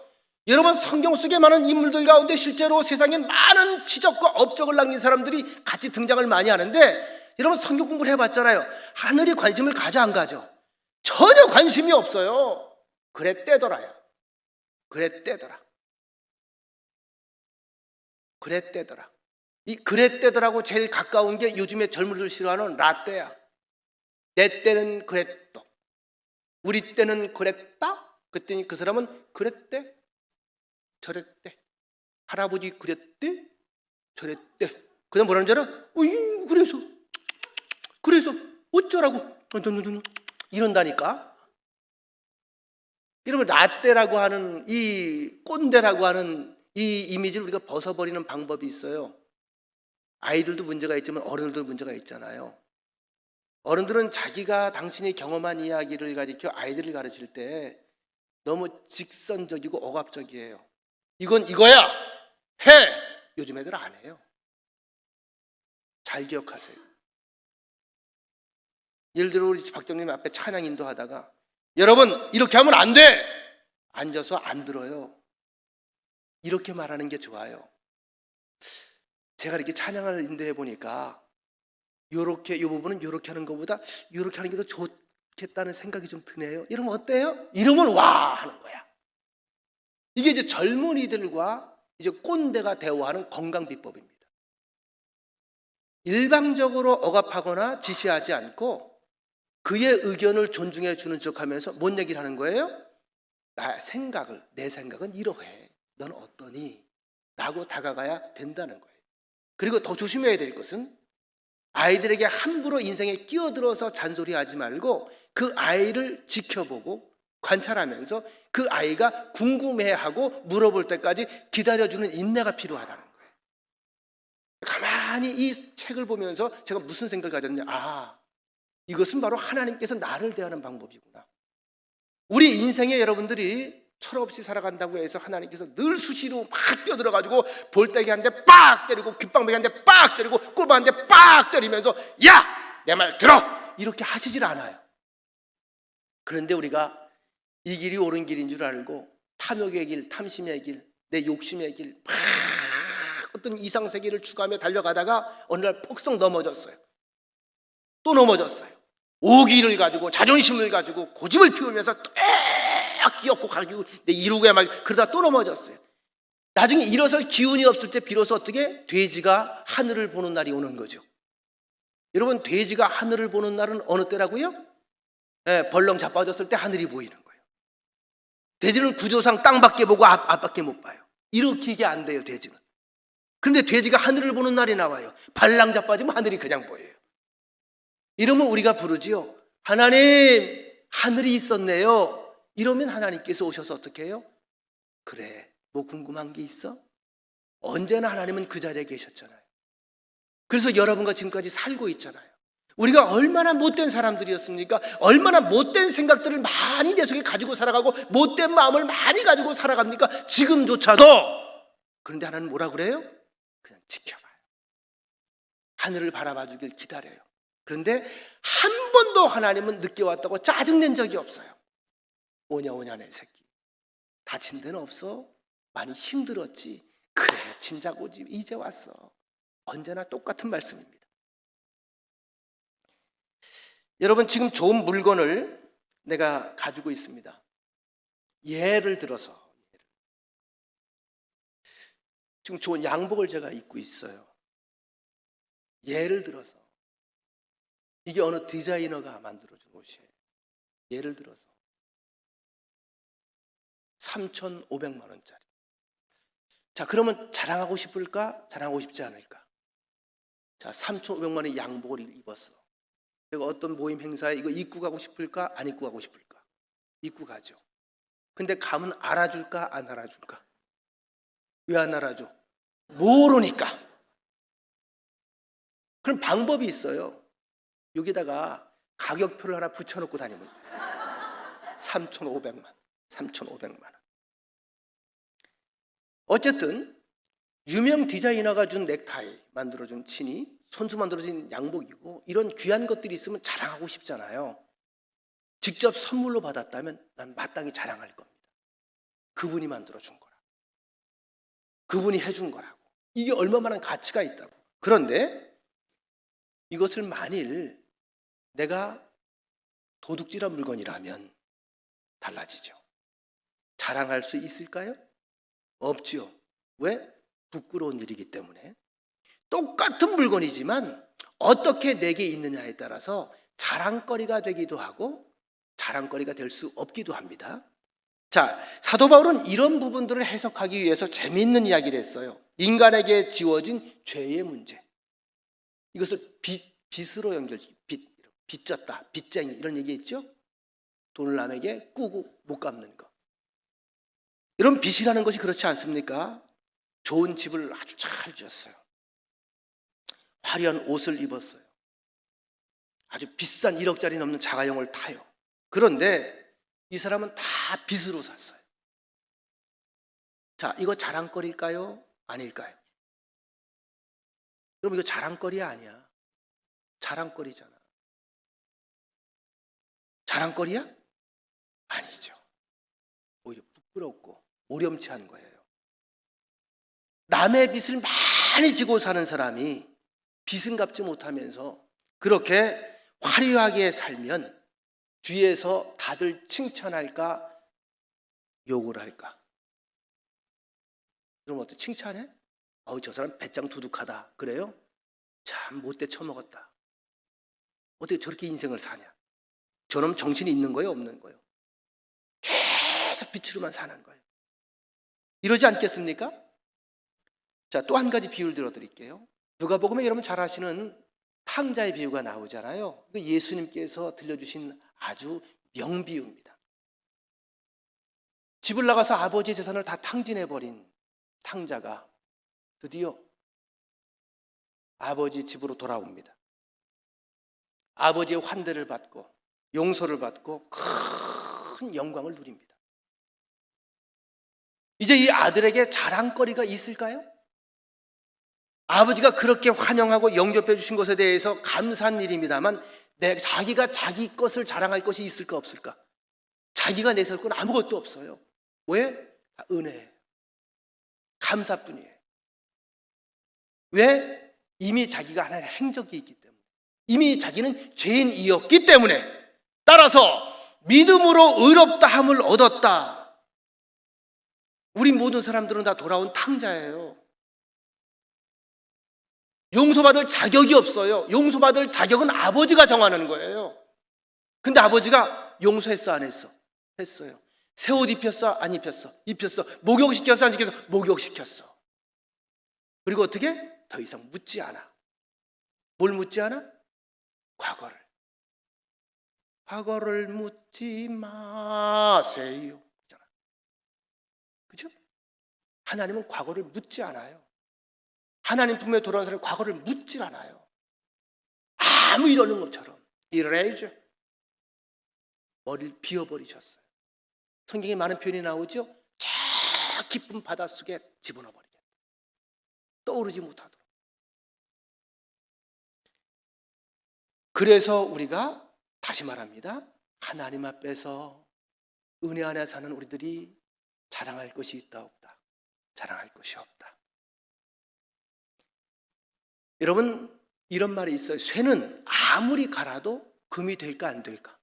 여러분, 성경 속에 많은 인물들 가운데 실제로 세상에 많은 지적과 업적을 남긴 사람들이 같이 등장을 많이 하는데, 여러분 성경 공부를 해봤잖아요. 하늘이 관심을 가져 안 가져? 전혀 관심이 없어요. 그랬대더라요. 그랬대더라. 그랬대더라. 이 그랬대더라고 제일 가까운 게 요즘에 젊은이들 싫어하는 라떼야. 내 때는 그랬어. 우리 때는 그랬다? 그랬더니 그 사람은 그랬대, 저랬대. 할아버지 그랬대, 저랬대. 그 다음 뭐라는 줄 알아? 그래서 어쩌라고 이런다니까. 여러분, 라떼라고 하는 이 꼰대라고 하는 이 이미지를 우리가 벗어버리는 방법이 있어요. 아이들도 문제가 있지만 어른들도 문제가 있잖아요. 어른들은 자기가 당신이 경험한 이야기를 가리켜 아이들을 가르칠 때 너무 직선적이고 억압적이에요. 이건 이거야, 해. 요즘 애들 안 해요. 잘 기억하세요. 예를 들어 우리 박정님 앞에 찬양 인도하다가 여러분 이렇게 하면 안 돼! 앉아서 안 들어요. 이렇게 말하는 게 좋아요. 제가 이렇게 찬양을 인도해 보니까 요렇게, 요 부분은 요렇게 하는 것보다 요렇게 하는 게 더 좋겠다는 생각이 좀 드네요. 여러분 어때요? 이러면 와 하는 거야. 이게 이제 젊은이들과 이제 꼰대가 대화하는 건강 비법입니다. 일방적으로 억압하거나 지시하지 않고 그의 의견을 존중해 주는 척하면서 뭔 얘기를 하는 거예요? 내 생각은 이러해. 넌 어떠니? 라고 다가가야 된다는 거예요. 그리고 더 조심해야 될 것은 아이들에게 함부로 인생에 끼어들어서 잔소리하지 말고 그 아이를 지켜보고 관찰하면서 그 아이가 궁금해하고 물어볼 때까지 기다려주는 인내가 필요하다는 거예요. 가만히 이 책을 보면서 제가 무슨 생각을 가졌냐. 이것은 바로 하나님께서 나를 대하는 방법이구나. 우리 인생에 여러분들이 철없이 살아간다고 해서 하나님께서 늘 수시로 막 뛰어들어가지고 볼때기 한 대 빡 때리고 귓방망이 한 대 빡 때리고 꿀밤 한 대 빡 때리면서 야! 내 말 들어! 이렇게 하시질 않아요. 그런데 우리가 이 길이 옳은 길인 줄 알고 탐욕의 길, 탐심의 길, 내 욕심의 길 막 어떤 이상세계를 추구하며 달려가다가 어느 날 폭성 넘어졌어요. 또 넘어졌어요. 오기를 가지고 자존심을 가지고 고집을 피우면서 끼었고 가지고 내 이루고야 말 그러다 또 넘어졌어요. 나중에 일어설 기운이 없을 때 비로소 어떻게 돼지가 하늘을 보는 날이 오는 거죠. 여러분, 돼지가 하늘을 보는 날은 어느 때라고요? 벌렁 자빠졌을 때 하늘이 보이는 거예요. 돼지는 구조상 땅밖에 보고 앞밖에 못 봐요. 이렇게 이게 안 돼요, 돼지는. 그런데 돼지가 하늘을 보는 날이 나와요. 발랑 자빠지면 하늘이 그냥 보여요. 이러면 우리가 부르지요. 하나님, 하늘이 있었네요. 이러면 하나님께서 오셔서 어떻게 해요? 그래, 뭐 궁금한 게 있어? 언제나 하나님은 그 자리에 계셨잖아요. 그래서 여러분과 지금까지 살고 있잖아요. 우리가 얼마나 못된 사람들이었습니까? 얼마나 못된 생각들을 많이 내 속에 가지고 살아가고 못된 마음을 많이 가지고 살아갑니까? 지금조차도. 그런데 하나님은 뭐라 그래요? 그냥 지켜봐요. 하늘을 바라봐 주길 기다려요. 그런데 한 번도 하나님은 늦게 왔다고 짜증낸 적이 없어요. 오냐 내 새끼. 다친 데는 없어? 많이 힘들었지? 그래, 진작 오지. 이제 왔어. 언제나 똑같은 말씀입니다. 여러분, 지금 좋은 물건을 내가 가지고 있습니다. 예를 들어서 지금 좋은 양복을 제가 입고 있어요. 예를 들어서 이게 어느 디자이너가 만들어준 옷이에요. 예를 들어서 3,500만 원짜리. 자, 그러면 자랑하고 싶을까? 자랑하고 싶지 않을까? 자, 3,500만 원의 양복을 입었어. 내가 어떤 모임 행사에 이거 입고 가고 싶을까? 안 입고 가고 싶을까? 입고 가죠. 근데 가면 알아줄까? 안 알아줄까? 왜 안 알아줘? 모르니까. 그럼 방법이 있어요. 여기다가 가격표를 하나 붙여놓고 다니면 돼요. 3,500만 원. 어쨌든 유명 디자이너가 준 넥타이 만들어준 치니, 손수 만들어진 양복이고 이런 귀한 것들이 있으면 자랑하고 싶잖아요. 직접 선물로 받았다면 난 마땅히 자랑할 겁니다. 그분이 만들어준 거라, 그분이 해준 거라고. 이게 얼마만한 가치가 있다고. 그런데 이것을 만일 내가 도둑질한 물건이라면 달라지죠. 자랑할 수 있을까요? 없지요. 왜? 부끄러운 일이기 때문에. 똑같은 물건이지만 어떻게 내게 있느냐에 따라서 자랑거리가 되기도 하고 자랑거리가 될 수 없기도 합니다. 자, 사도 바울은 이런 부분들을 해석하기 위해서 재미있는 이야기를 했어요. 인간에게 지워진 죄의 문제. 이것을 빚으로 빚졌다, 빚쟁이 이런 얘기 있죠? 돈을 남에게 꾸고 못 갚는 거. 이런 빚이라는 것이 그렇지 않습니까? 좋은 집을 아주 잘 지었어요. 화려한 옷을 입었어요. 아주 비싼 1억짜리 넘는 자가용을 타요. 그런데 이 사람은 다 빚으로 샀어요. 자, 이거 자랑거리일까요? 아닐까요? 그럼 이거 자랑거리 아니야. 자랑거리잖아. 자랑거리야? 아니죠. 오히려 부끄럽고 오렴치한 거예요. 남의 빚을 많이 지고 사는 사람이 빚은 갚지 못하면서 그렇게 화려하게 살면 뒤에서 다들 칭찬할까 욕을 할까? 그럼 어때? 칭찬해? 저 사람 배짱 두둑하다. 그래요? 참 못돼 처먹었다. 어떻게 저렇게 인생을 사냐? 저놈 정신이 있는 거예요? 없는 거예요? 계속 빚으로만 사는 거예요. 이러지 않겠습니까? 자, 또 한 가지 비유를 들어드릴게요. 누가복음에 여러분 잘 아시는 탕자의 비유가 나오잖아요. 예수님께서 들려주신 아주 명비유입니다. 집을 나가서 아버지의 재산을 다 탕진해버린 탕자가 드디어 아버지 집으로 돌아옵니다. 아버지의 환대를 받고 용서를 받고 큰 영광을 누립니다. 이제 이 아들에게 자랑거리가 있을까요? 아버지가 그렇게 환영하고 영접해 주신 것에 대해서 감사한 일입니다만 자기가 자기 것을 자랑할 것이 있을까 없을까? 자기가 내세울 건 아무것도 없어요. 왜? 은혜, 감사뿐이에요. 왜? 이미 자기가 하나의 행적이 있기 때문에, 이미 자기는 죄인이었기 때문에, 따라서 믿음으로 의롭다 함을 얻었다. 우리 모든 사람들은 다 돌아온 탕자예요. 용서받을 자격이 없어요. 용서받을 자격은 아버지가 정하는 거예요. 근데 아버지가 용서했어 안 했어? 했어요. 새 옷 입혔어 안 입혔어? 입혔어. 목욕시켰어 안 시켰어? 목욕시켰어. 그리고 어떻게? 더 이상 묻지 않아. 뭘 묻지 않아? 과거를 묻지 마세요. 그죠? 하나님은 과거를 묻지 않아요. 하나님 품에 돌아온 사람이 과거를 묻질 않아요. 아무 일 없는 것처럼 이래야죠. 머리를 비워버리셨어요. 성경에 많은 표현이 나오죠. 저 깊은 바닷속에 집어넣어버리겠다. 떠오르지 못하도록. 그래서 우리가 다시 말합니다. 하나님 앞에서 은혜 안에 사는 우리들이 자랑할 것이 있다 없다? 자랑할 것이 없다. 여러분, 이런 말이 있어요. 쇠는 아무리 갈아도 금이 될까 안 될까?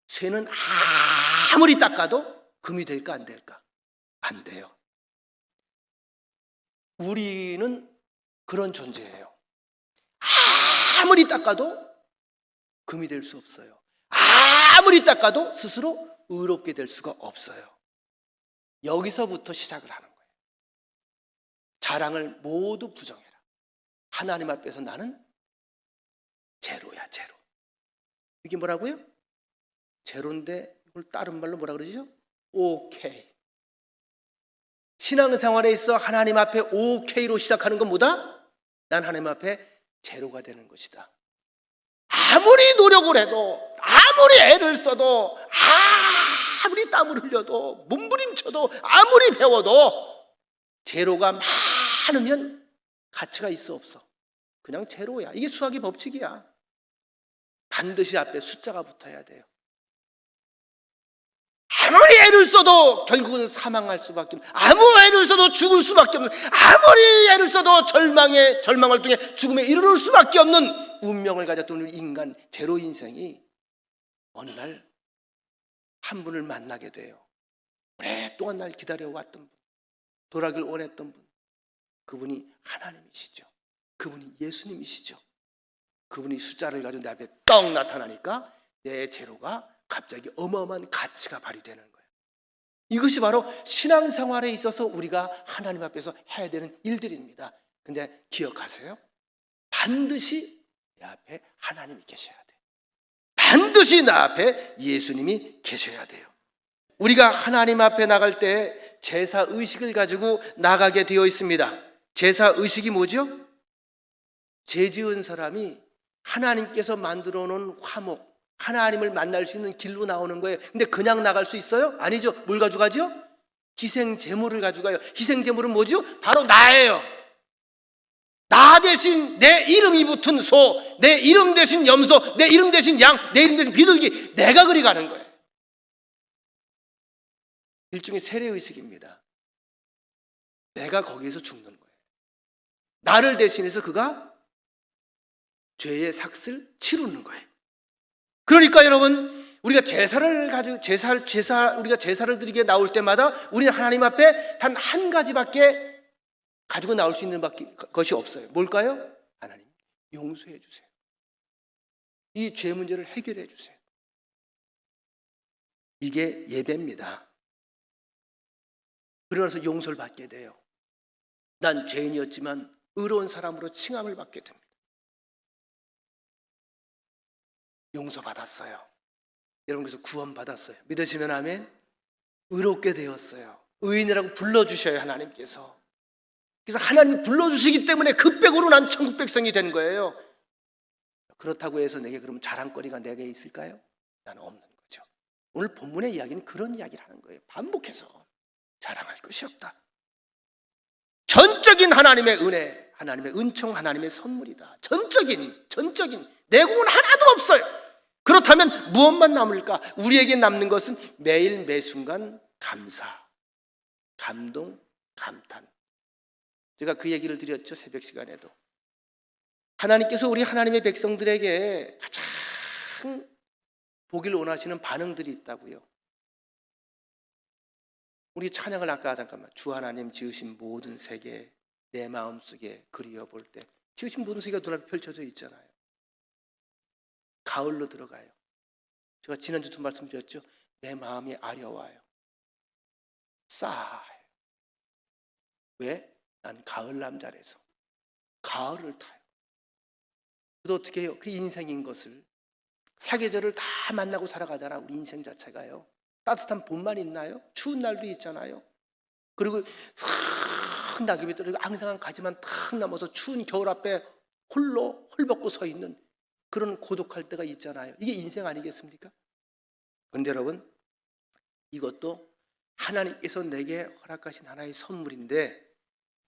쇠는 아무리 닦아도 금이 될까 안 될까? 안 돼요. 우리는 그런 존재예요. 아무리 닦아도 금이 될 수 없어요. 아무리 닦아도 스스로 의롭게 될 수가 없어요. 여기서부터 시작을 하는 거예요. 자랑을 모두 부정해라. 하나님 앞에서 나는 제로야, 제로. 이게 뭐라고요? 제로인데 이걸 다른 말로 뭐라 그러죠? 오케이. 신앙생활에 있어 하나님 앞에 오케이로 시작하는 건 뭐다? 난 하나님 앞에 제로가 되는 것이다. 아무리 노력을 해도, 아무리 애를 써도, 아무리 땀을 흘려도, 몸부림쳐도, 아무리 배워도 제로가 많으면 가치가 있어 없어? 그냥 제로야. 이게 수학의 법칙이야. 반드시 앞에 숫자가 붙어야 돼요. 아무리 애를 써도 결국은 사망할 수밖에 없는, 아무리 애를 써도 죽을 수밖에 없는, 아무리 애를 써도 절망을 통해 죽음에 이르를 수밖에 없는 운명을 가졌던 우리 인간 제로 인생이 어느 날 한 분을 만나게 돼요. 오랫동안 날 기다려왔던 분, 돌아가길 원했던 분, 그분이 하나님이시죠. 그분이 예수님이시죠. 그분이 숫자를 가지고 내 앞에 떡 나타나니까 내 제로가 갑자기 어마어마한 가치가 발휘되는 거예요. 이것이 바로 신앙생활에 있어서 우리가 하나님 앞에서 해야 되는 일들입니다. 근데 기억하세요. 반드시 내 앞에 하나님이 계셔야 돼요. 반드시 나 앞에 예수님이 계셔야 돼요. 우리가 하나님 앞에 나갈 때 제사의식을 가지고 나가게 되어 있습니다. 제사의식이 뭐죠? 죄 지은 사람이 하나님께서 만들어 놓은 화목, 하나님을 만날 수 있는 길로 나오는 거예요. 근데 그냥 나갈 수 있어요? 아니죠. 뭘 가져가죠? 희생제물을 가져가요. 희생제물은 뭐죠? 바로 나예요. 나 대신 내 이름이 붙은 소, 내 이름 대신 염소, 내 이름 대신 양, 내 이름 대신 비둘기, 내가 그리 가는 거예요. 일종의 세례의식입니다. 내가 거기에서 죽는 거예요. 나를 대신해서 그가 죄의 삭을 치르는 거예요. 그러니까 여러분, 우리가 우리가 제사를 드리게 나올 때마다 우리는 하나님 앞에 단 한 가지밖에 가지고 나올 수 있는 것이 없어요. 뭘까요? 하나님, 용서해 주세요. 이 죄 문제를 해결해 주세요. 이게 예배입니다. 그러면서 용서를 받게 돼요. 난 죄인이었지만 의로운 사람으로 칭함을 받게 됩니다. 용서받았어요. 여러분, 그래서 구원받았어요. 믿으시면 아멘. 의롭게 되었어요. 의인이라고 불러주셔요, 하나님께서. 그래서 하나님이 불러주시기 때문에 그 백으로 난 천국 백성이 된 거예요. 그렇다고 해서 내게 그럼 자랑거리가 내게 있을까요? 나는 없는 거죠. 오늘 본문의 이야기는 그런 이야기를 하는 거예요. 반복해서 자랑할 것이 없다. 전적인 하나님의 은혜, 하나님의 은총, 하나님의 선물이다. 전적인 내공은 하나도 없어요. 그렇다면 무엇만 남을까? 우리에게 남는 것은 매일 매순간 감사, 감동, 감탄. 제가 그 얘기를 드렸죠, 새벽 시간에도. 하나님께서 우리 하나님의 백성들에게 가장 보기를 원하시는 반응들이 있다고요. 우리 찬양을 아까 잠깐만, 주 하나님 지으신 모든 세계 내 마음속에 그리워볼 때, 지으신 모든 세계가 눈앞에 펼쳐져 있잖아요. 가을로 들어가요. 제가 지난주도 말씀드렸죠. 내 마음이 아려와요. 싸해요. 왜? 난 가을 남자라서 가을을 타요. 그래도 어떻게 해요? 그 인생인 것을, 사계절을 다 만나고 살아가잖아. 우리 인생 자체가요. 따뜻한 봄만 있나요? 추운 날도 있잖아요. 그리고 싹 낙엽이 떨어지고 앙상한 가지만 탁 남아서 추운 겨울 앞에 홀로 헐벗고 서 있는 그런 고독할 때가 있잖아요. 이게 인생 아니겠습니까? 그런데 여러분, 이것도 하나님께서 내게 허락하신 하나의 선물인데,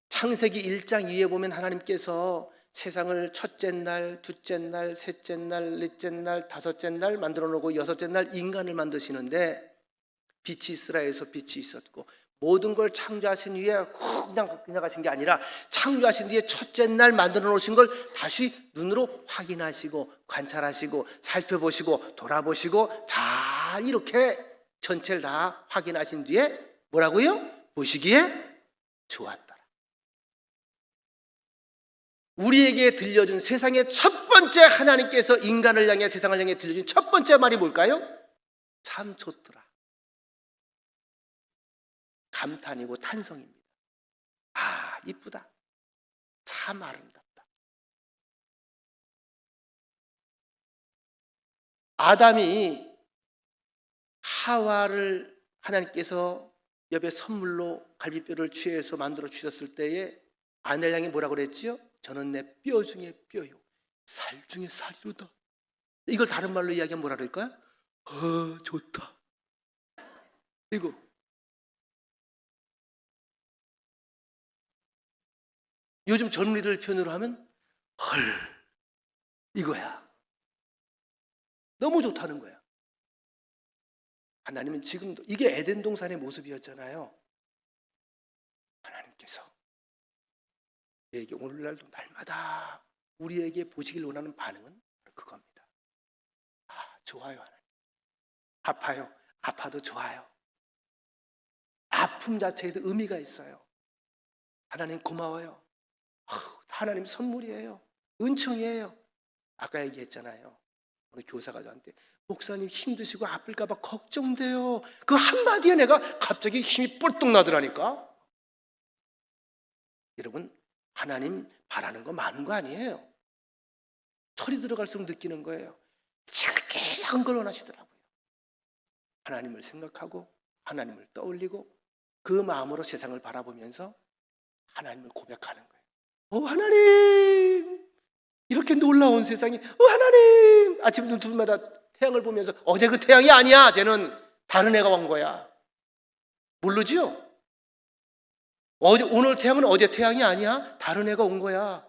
창세기 1장 2에 보면 하나님께서 세상을 첫째 날, 둘째 날, 셋째 날, 넷째 날, 다섯째 날 만들어 놓고 여섯째 날 인간을 만드시는데, 빛이 있으라 해서 빛이 있었고, 모든 걸 창조하신 후에 그냥 지나가신 게 아니라 창조하신 뒤에 첫째 날 만들어 놓으신 걸 다시 눈으로 확인하시고 관찰하시고 살펴보시고 돌아보시고 잘 이렇게 전체를 다 확인하신 뒤에 뭐라고요? 보시기에 좋았더라. 우리에게 들려준 세상의 첫 번째, 하나님께서 인간을 향해 세상을 향해 들려준 첫 번째 말이 뭘까요? 참 좋더라. 감탄이고 탄성입니다. 아, 이쁘다. 참 아름답다. 아담이 하와를 하나님께서 여배 선물로 갈비뼈를 취해서 만들어 주셨을 때에 아내를 향해 뭐라고 그랬지요? 저는 내 뼈 중에 뼈요, 살 중에 살이로다. 이걸 다른 말로 이야기하면 뭐라 그럴까요? 좋다. 이거 요즘 젊은이들 표현으로 하면 헐 이거야. 너무 좋다는 거야. 하나님은 지금도 이게 에덴 동산의 모습이었잖아요. 하나님께서 우리에게 오늘날도 날마다 우리에게 보시길 원하는 반응은 그겁니다. 아, 좋아요 하나님. 아파요. 아파도 좋아요. 아픔 자체에도 의미가 있어요. 하나님 고마워요. 하나님 선물이에요. 은총이에요. 아까 얘기했잖아요. 어느 교사가 저한테 목사님 힘드시고 아플까 봐 걱정돼요. 그 한마디에 내가 갑자기 힘이 뿔뚝 나더라니까. 여러분 하나님 바라는 거 많은 거 아니에요. 철이 들어갈수록 느끼는 거예요. 지극히 걸 원하시더라고요. 하나님을 생각하고 하나님을 떠올리고 그 마음으로 세상을 바라보면서 하나님을 고백하는 거예요. 하나님 이렇게 놀라운 세상이 하나님 아침 눈 뜨마다 태양을 보면서 어제 그 태양이 아니야. 쟤는 다른 애가 온 거야. 모르죠? 오늘 태양은 어제 태양이 아니야. 다른 애가 온 거야.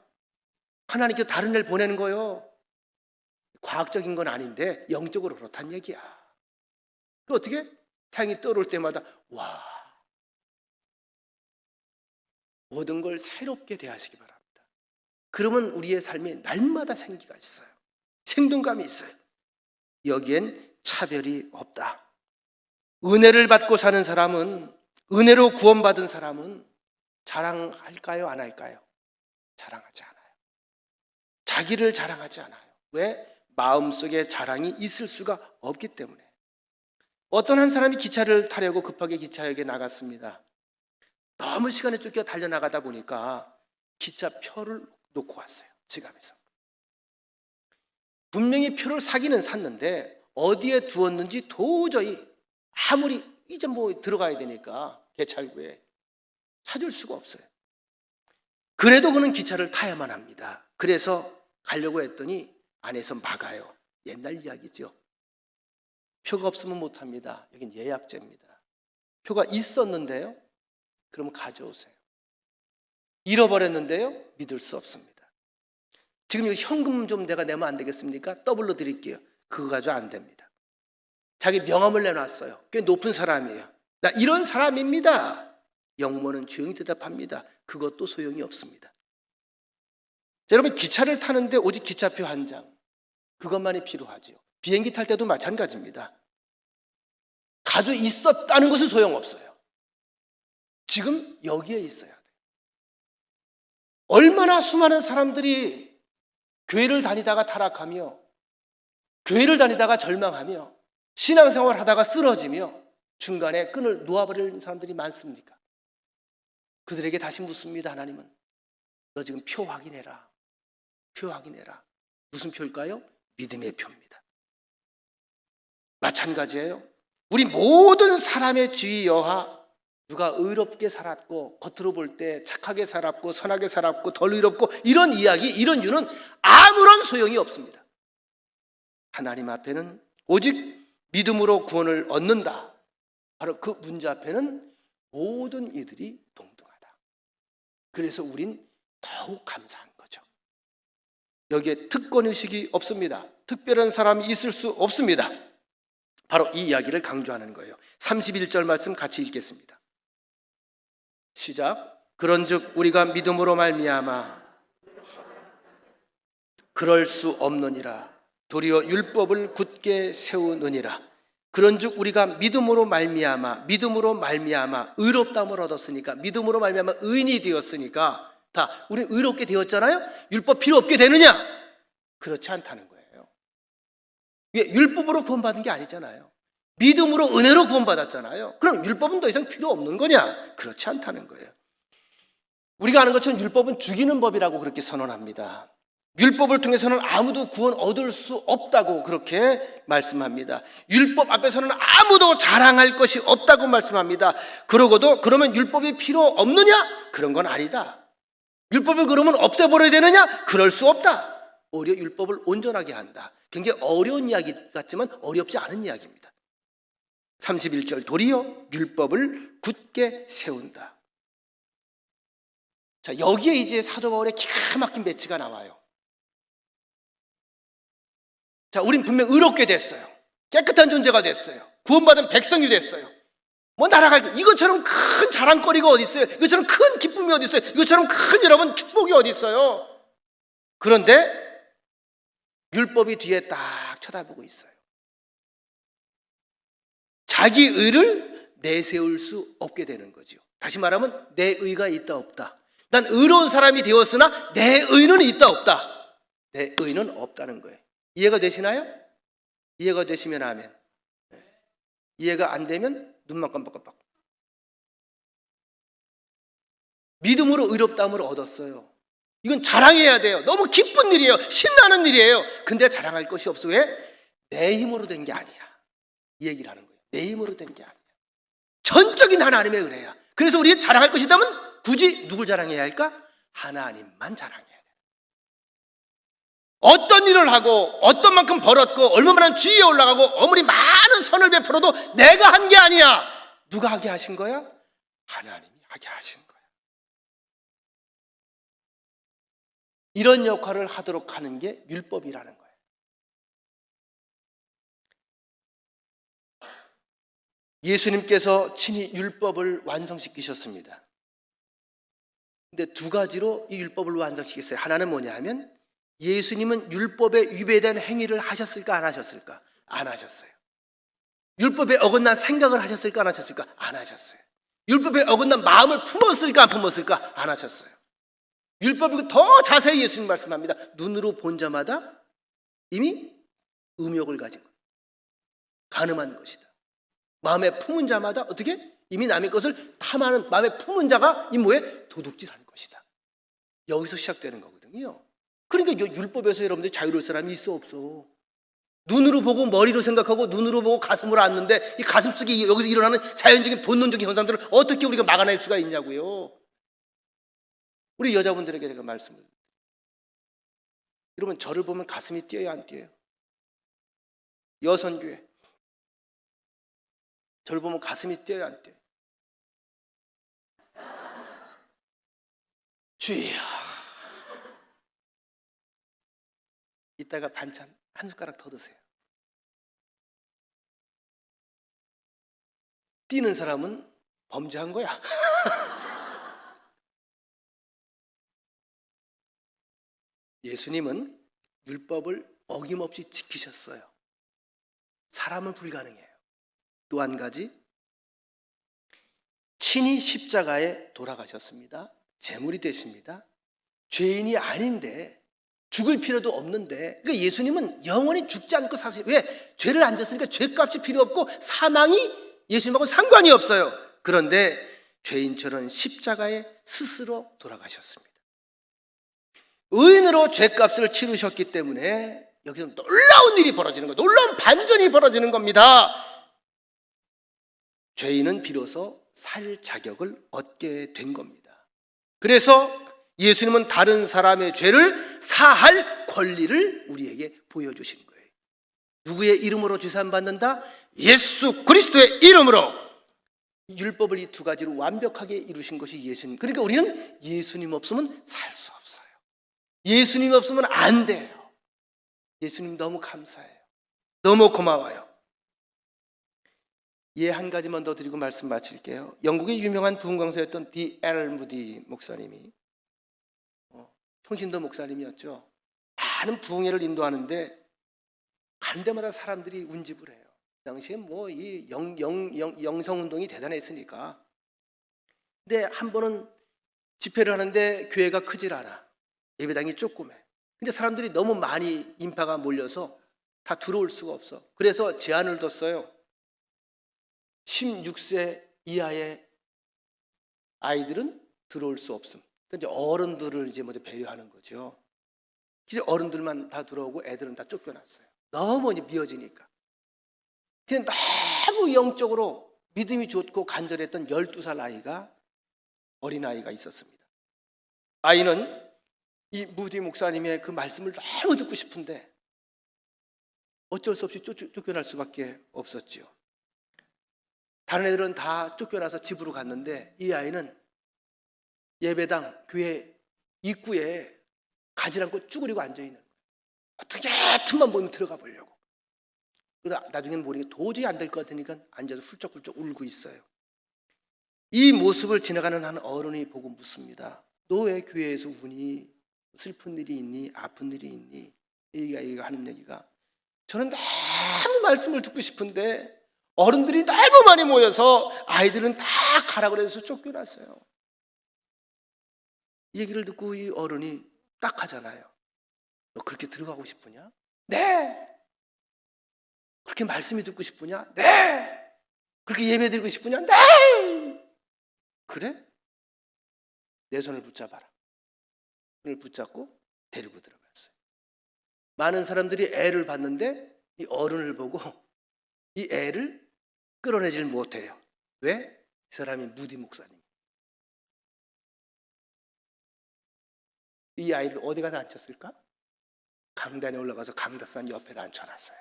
하나님께 다른 애를 보내는 거예요. 과학적인 건 아닌데 영적으로 그렇단 얘기야. 그 어떻게? 태양이 떠오를 때마다 와 모든 걸 새롭게 대하시기 바랍니다. 그러면 우리의 삶에 날마다 생기가 있어요. 생동감이 있어요. 여기엔 차별이 없다. 은혜를 받고 사는 사람은, 은혜로 구원받은 사람은 자랑할까요? 안 할까요? 자랑하지 않아요. 자기를 자랑하지 않아요. 왜? 마음속에 자랑이 있을 수가 없기 때문에. 어떤 한 사람이 기차를 타려고 급하게 기차역에 나갔습니다. 너무 시간에 쫓겨 달려나가다 보니까 기차표를 놓고 왔어요. 지갑에서. 분명히 표를 사기는 샀는데 어디에 두었는지 도저히 아무리 이제 뭐 들어가야 되니까 개찰구에 찾을 수가 없어요. 그래도 그는 기차를 타야만 합니다. 그래서 가려고 했더니 안에서 막아요. 옛날 이야기죠. 표가 없으면 못합니다. 여긴 예약제입니다. 표가 있었는데요. 그러면 가져오세요. 잃어버렸는데요. 믿을 수 없습니다. 지금 이거 현금 좀 내가 내면 안 되겠습니까? 더블로 드릴게요. 그거 가지고 안 됩니다. 자기 명함을 내놨어요. 꽤 높은 사람이에요. 나 이런 사람입니다. 영모는 조용히 대답합니다. 그것도 소용이 없습니다. 자, 여러분 기차를 타는데 오직 기차표 한 장 그것만이 필요하죠. 비행기 탈 때도 마찬가지입니다. 가지고 있었다는 것은 소용없어요. 지금 여기에 있어야 돼요. 얼마나 수많은 사람들이 교회를 다니다가 타락하며 교회를 다니다가 절망하며 신앙생활 하다가 쓰러지며 중간에 끈을 놓아버리는 사람들이 많습니까? 그들에게 다시 묻습니다. 하나님은 너 지금 표 확인해라. 표 확인해라. 무슨 표일까요? 믿음의 표입니다. 마찬가지예요. 우리 모든 사람의 주의 여하 누가 의롭게 살았고 겉으로 볼 때 착하게 살았고 선하게 살았고 덜 의롭고 이런 이야기 이런 이유는 아무런 소용이 없습니다. 하나님 앞에는 오직 믿음으로 구원을 얻는다. 바로 그 문제 앞에는 모든 이들이 동등하다. 그래서 우린 더욱 감사한 거죠. 여기에 특권의식이 없습니다. 특별한 사람이 있을 수 없습니다. 바로 이 이야기를 강조하는 거예요. 31절 말씀 같이 읽겠습니다. 시작. 그런즉 우리가 믿음으로 말미암아 그럴 수 없느니라. 도리어 율법을 굳게 세우느니라. 그런즉 우리가 믿음으로 말미암아 의롭다함을 얻었으니까 믿음으로 말미암아 의인이 되었으니까 다 우리 의롭게 되었잖아요. 율법 필요 없게 되느냐? 그렇지 않다는 거예요. 왜? 율법으로 구원받은 게 아니잖아요. 믿음으로 은혜로 구원받았잖아요. 그럼 율법은 더 이상 필요 없는 거냐? 그렇지 않다는 거예요. 우리가 아는 것처럼 율법은 죽이는 법이라고 그렇게 선언합니다. 율법을 통해서는 아무도 구원 얻을 수 없다고 그렇게 말씀합니다. 율법 앞에서는 아무도 자랑할 것이 없다고 말씀합니다. 그러면 율법이 필요 없느냐? 그런 건 아니다. 율법을 그러면 없애버려야 되느냐? 그럴 수 없다. 오히려 율법을 온전하게 한다. 굉장히 어려운 이야기 같지만 어렵지 않은 이야기입니다. 31절 도리어 율법을 굳게 세운다. 자, 여기에 이제 사도 바울의 기가 막힌 배치가 나와요. 자, 우린 분명 의롭게 됐어요. 깨끗한 존재가 됐어요. 구원받은 백성이 됐어요. 뭐 날아갈 이것처럼 큰 자랑거리가 어디 있어요? 이것처럼 큰 기쁨이 어디 있어요? 이것처럼 큰 여러분 축복이 어디 있어요? 그런데 율법이 뒤에 딱 쳐다보고 있어요. 자기 의를 내세울 수 없게 되는 거죠. 다시 말하면 내 의가 있다 없다. 난 의로운 사람이 되었으나 내 의는 있다 없다. 내 의는 없다는 거예요. 이해가 되시나요? 이해가 되시면 아멘. 이해가 안 되면 눈만 깜빡깜빡. 믿음으로 의롭다함을 얻었어요. 이건 자랑해야 돼요. 너무 기쁜 일이에요. 신나는 일이에요. 근데 자랑할 것이 없어. 왜? 내 힘으로 된 게 아니야. 이 얘기를 하는 거예요. 내 힘으로 된 게 아니야. 전적인 하나님의 은혜야. 그래서 우리 자랑할 것이 있다면 굳이 누굴 자랑해야 할까? 하나님만 자랑해야 돼. 어떤 일을 하고 어떤 만큼 벌었고 얼마나 주위에 올라가고 아무리 많은 선을 베풀어도 내가 한 게 아니야. 누가 하게 하신 거야? 하나님이 하게 하신 거야. 이런 역할을 하도록 하는 게 율법이라는 거예요. 예수님께서 친히 율법을 완성시키셨습니다. 근데 두 가지로 이 율법을 완성시켰어요. 하나는 뭐냐 하면 예수님은 율법에 위배된 행위를 하셨을까 안 하셨을까? 안 하셨어요. 율법에 어긋난 생각을 하셨을까 안 하셨을까? 안 하셨어요. 율법에 어긋난 마음을 품었을까 안 품었을까? 안 하셨어요. 율법이 더 자세히 예수님 말씀합니다. 눈으로 본 자마다 이미 음욕을 가진 것, 간음한 것이다. 마음에 품은 자마다 어떻게? 이미 남의 것을 탐하는 마음에 품은 자가 이 뭐에? 도둑질하는 것이다. 여기서 시작되는 거거든요. 그러니까 율법에서 여러분들이 자유로울 사람이 있어 없어? 눈으로 보고 머리로 생각하고 눈으로 보고 가슴으로 앉는데 이 가슴 속에 여기서 일어나는 자연적인 본능적인 현상들을 어떻게 우리가 막아낼 수가 있냐고요. 우리 여자분들에게 제가 말씀을, 여러분 저를 보면 가슴이 뛰어요 안 뛰어요? 여선교회 저를 보면 가슴이 뛰어요 안 뛰어요? 주여, 이따가 반찬 한 숟가락 더 드세요. 뛰는 사람은 범죄한 거야. 예수님은 율법을 어김없이 지키셨어요. 사람은 불가능해요. 또 한 가지, 친히 십자가에 돌아가셨습니다. 제물이 되십니다. 죄인이 아닌데, 죽을 필요도 없는데, 그러니까 예수님은 영원히 죽지 않고 사실, 왜? 죄를 안 졌으니까 죄값이 필요 없고 사망이 예수님하고 상관이 없어요. 그런데 죄인처럼 십자가에 스스로 돌아가셨습니다. 의인으로 죄값을 치르셨기 때문에 여기서 놀라운 일이 벌어지는 거예요. 놀라운 반전이 벌어지는 겁니다. 죄인은 비로소 살 자격을 얻게 된 겁니다. 그래서 예수님은 다른 사람의 죄를 사할 권리를 우리에게 보여주신 거예요. 누구의 이름으로 죄사함 받는다? 예수 그리스도의 이름으로. 율법을 이 두 가지로 완벽하게 이루신 것이 예수님. 그러니까 우리는 예수님 없으면 살 수 없어요. 예수님 없으면 안 돼요. 예수님 너무 감사해요. 너무 고마워요. 예, 한 가지만 더 드리고 말씀 마칠게요. 영국의 유명한 부흥 강사였던 D.L. 무디 목사님이 평신도 목사님이었죠. 많은 부흥회를 인도하는데 간 데마다 사람들이 운집을 해요. 그 당시에 뭐 이 영성운동이 대단했으니까. 근데 한 번은 집회를 하는데 교회가 크질 않아. 예배당이 조그매. 근데 사람들이 너무 많이 인파가 몰려서 다 들어올 수가 없어. 그래서 제한을 뒀어요. 16세 이하의 아이들은 들어올 수 없음. 그러니까 이제 어른들을 이제 먼저 배려하는 거죠. 그래서 어른들만 다 들어오고 애들은 다 쫓겨났어요. 너무 미어지니까. 그냥 너무 영적으로 믿음이 좋고 간절했던 12살 아이가, 어린아이가 있었습니다. 아이는 이 무디 목사님의 그 말씀을 너무 듣고 싶은데 어쩔 수 없이 쫓겨날 수밖에 없었죠. 다른 애들은 다 쫓겨나서 집으로 갔는데 이 아이는 예배당, 교회 입구에 가지 않고 쭈그리고 앉아있는 거예요. 어떻게 틈만 보이면 들어가 보려고. 그러다 나중에는 모르게 도저히 안 될 것 같으니까 앉아서 훌쩍훌쩍 울고 있어요. 이 모습을 지나가는 한 어른이 보고 묻습니다. 너 왜 교회에서 우니? 슬픈 일이 있니? 아픈 일이 있니? 얘가 하는 얘기가, 저는 너무 말씀을 듣고 싶은데 어른들이 너무 많이 모여서 아이들은 다 가라 그래서 쫓겨났어요. 이 얘기를 듣고 이 어른이 딱 하잖아요. 너 그렇게 들어가고 싶으냐? 네. 그렇게 말씀이 듣고 싶으냐? 네. 그렇게 예배 드리고 싶으냐? 네. 그래? 내 손을 붙잡아라. 손을 붙잡고 데리고 들어갔어요. 많은 사람들이 애를 봤는데 이 어른을 보고 이 애를 끌어내질 못해요. 왜? 이 사람이 무디 목사님. 이 아이를 어디 가서 앉혔을까? 강단에 올라가서 강다산 옆에다 앉혀놨어요.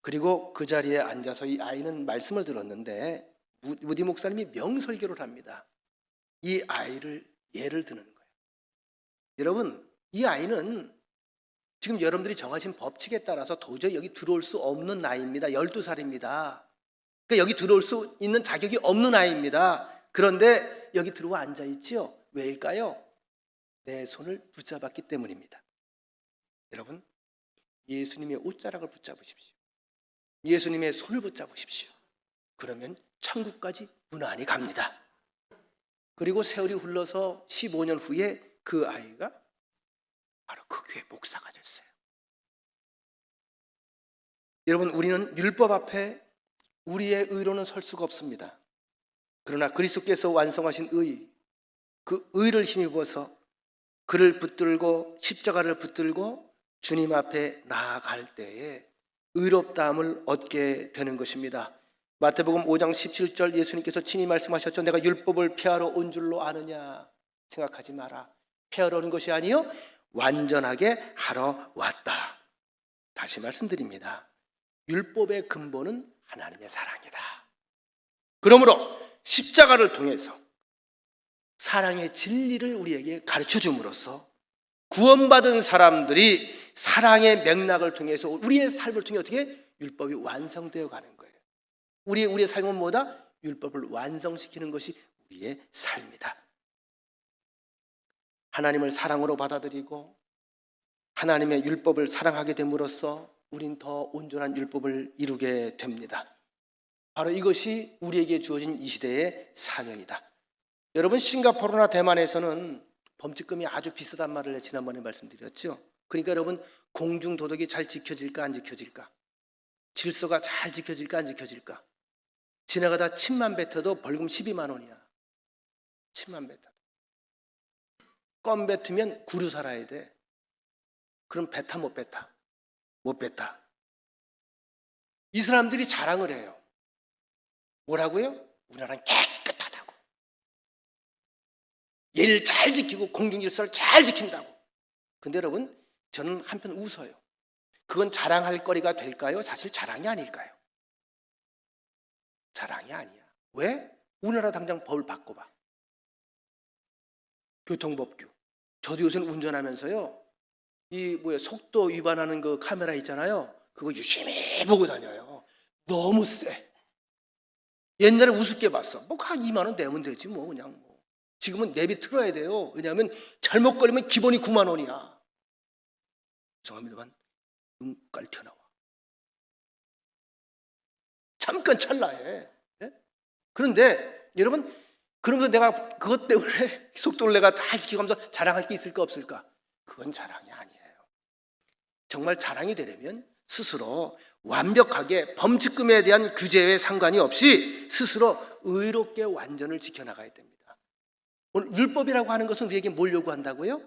그리고 그 자리에 앉아서 이 아이는 말씀을 들었는데 무디 목사님이 명설교를 합니다. 이 아이를 예를 드는 거예요. 여러분, 이 아이는 지금 여러분들이 정하신 법칙에 따라서 도저히 여기 들어올 수 없는 나이입니다. 12살입니다. 그러니까 여기 들어올 수 있는 자격이 없는 아이입니다. 그런데 여기 들어와 앉아있지요. 왜일까요? 내 손을 붙잡았기 때문입니다. 여러분, 예수님의 옷자락을 붙잡으십시오. 예수님의 손을 붙잡으십시오. 그러면 천국까지 무난히 갑니다. 그리고 세월이 흘러서 15년 후에 그 아이가 바로 그 교회 목사가 됐어요. 여러분, 우리는 율법 앞에 우리의 의로는 설 수가 없습니다. 그러나 그리스도께서 완성하신 의, 그 의를 힘입어서 그를 붙들고 십자가를 붙들고 주님 앞에 나아갈 때에 의롭다함을 얻게 되는 것입니다. 마태복음 5장 17절 예수님께서 친히 말씀하셨죠. 내가 율법을 폐하러 온 줄로 아느냐? 생각하지 마라. 폐하러 온 것이 아니요 완전하게 하러 왔다. 다시 말씀드립니다. 율법의 근본은 하나님의 사랑이다. 그러므로 십자가를 통해서 사랑의 진리를 우리에게 가르쳐 줌으로써 구원받은 사람들이 사랑의 맥락을 통해서 우리의 삶을 통해 어떻게 율법이 완성되어 가는 거예요. 우리의 삶은 뭐다? 율법을 완성시키는 것이 우리의 삶이다. 하나님을 사랑으로 받아들이고 하나님의 율법을 사랑하게 됨으로써 우린 더 온전한 율법을 이루게 됩니다. 바로 이것이 우리에게 주어진 이 시대의 사명이다. 여러분, 싱가포르나 대만에서는 범칙금이 아주 비싸단 말을 지난번에 말씀드렸죠. 그러니까 여러분, 공중도덕이 잘 지켜질까 안 지켜질까? 질서가 잘 지켜질까 안 지켜질까? 지나가다 침만 뱉어도 벌금 12만 원이야. 침만 뱉어도. 껌 뱉으면 구루 살아야 돼. 그럼 뱉다 못 뱉다. 못 뱉다. 이 사람들이 자랑을 해요. 뭐라고요? 우리나라는 깨끗하다고. 예를 잘 지키고 공중질서를 잘 지킨다고. 근데 여러분, 저는 한편 웃어요. 그건 자랑할 거리가 될까요? 사실 자랑이 아닐까요? 자랑이 아니야. 왜? 우리나라 당장 법을 바꿔봐. 교통법규. 저도 요새는 운전하면서요, 속도 위반하는 그 카메라 있잖아요. 그거 유심히 보고 다녀요. 너무 세. 옛날에 우습게 봤어. 한 2만 원 내면 되지 그냥. 지금은 내비 틀어야 돼요. 왜냐하면 잘못 걸리면 기본이 9만 원이야. 죄송합니다만 눈깔 튀어나와. 잠깐 찰나에. 네? 그런데 여러분, 그러면서 내가 그것 때문에 속도를 내가 잘 지키면서 자랑할 게 있을까 없을까? 그건 자랑이 아니에요. 정말 자랑이 되려면 스스로 완벽하게 범칙금에 대한 규제에 상관이 없이 스스로 의롭게 완전을 지켜나가야 됩니다. 오늘 율법이라고 하는 것은 우리에게 뭘 요구한다고요?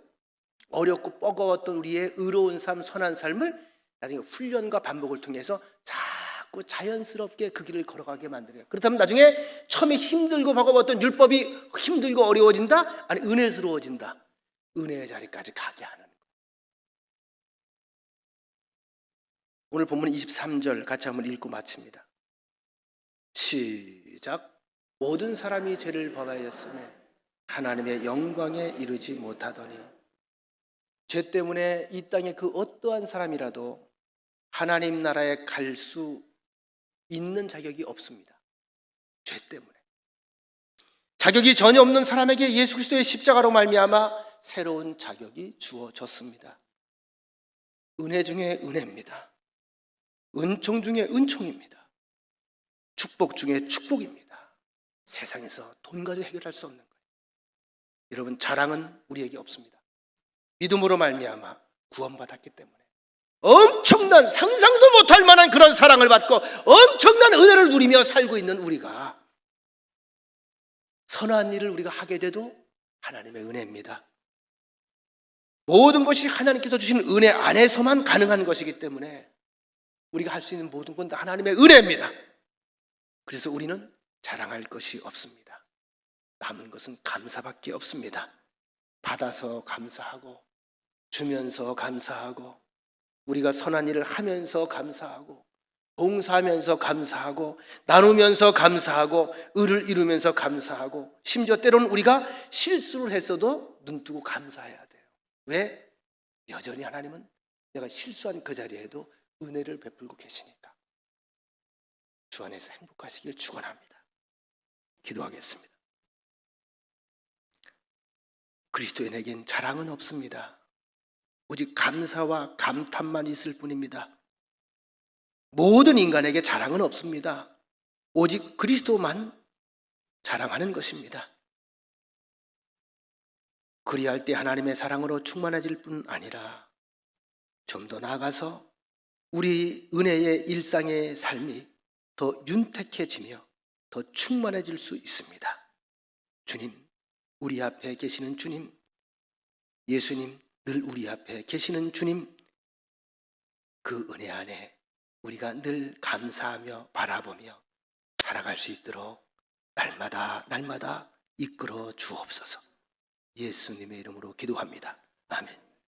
어렵고 뻐거웠던 우리의 의로운 삶, 선한 삶을 나중에 훈련과 반복을 통해서 자꾸 자연스럽게 그 길을 걸어가게 만들어요. 그렇다면 나중에 처음에 힘들고 버거웠던 율법이 힘들고 어려워진다? 아니, 은혜스러워진다. 은혜의 자리까지 가게 하는 거예요. 오늘 본문 23절 같이 한번 읽고 마칩니다. 시작. 모든 사람이 죄를 범하였으며 하나님의 영광에 이르지 못하더니 죄 때문에 이 땅에 그 어떠한 사람이라도 하나님 나라에 갈 수 있는 자격이 없습니다. 죄 때문에. 자격이 전혀 없는 사람에게 예수 그리스도의 십자가로 말미암아 새로운 자격이 주어졌습니다. 은혜 중에 은혜입니다. 은총 중에 은총입니다. 축복 중에 축복입니다. 세상에서 돈 가지고 해결할 수 없는 거예요. 여러분, 자랑은 우리에게 없습니다. 믿음으로 말미암아 구원받았기 때문에 엄청난, 상상도 못할 만한 그런 사랑을 받고 엄청난 은혜를 누리며 살고 있는 우리가 선한 일을 우리가 하게 돼도 하나님의 은혜입니다. 모든 것이 하나님께서 주신 은혜 안에서만 가능한 것이기 때문에 우리가 할 수 있는 모든 건 다 하나님의 은혜입니다. 그래서 우리는 자랑할 것이 없습니다. 남은 것은 감사밖에 없습니다. 받아서 감사하고, 주면서 감사하고, 우리가 선한 일을 하면서 감사하고, 봉사하면서 감사하고, 나누면서 감사하고, 의를 이루면서 감사하고, 심지어 때로는 우리가 실수를 했어도 눈뜨고 감사해야 돼요. 왜? 여전히 하나님은 내가 실수한 그 자리에도 은혜를 베풀고 계시니까. 주 안에서 행복하시길 축원합니다. 기도하겠습니다. 그리스도인에겐 자랑은 없습니다. 오직 감사와 감탄만 있을 뿐입니다. 모든 인간에게 자랑은 없습니다. 오직 그리스도만 자랑하는 것입니다. 그리할 때 하나님의 사랑으로 충만해질 뿐 아니라 좀 더 나아가서 우리 은혜의 일상의 삶이 더 윤택해지며 더 충만해질 수 있습니다. 주님, 우리 앞에 계시는 주님, 예수님, 늘 우리 앞에 계시는 주님, 그 은혜 안에 우리가 늘 감사하며 바라보며 살아갈 수 있도록 날마다 이끌어 주옵소서. 예수님의 이름으로 기도합니다. 아멘.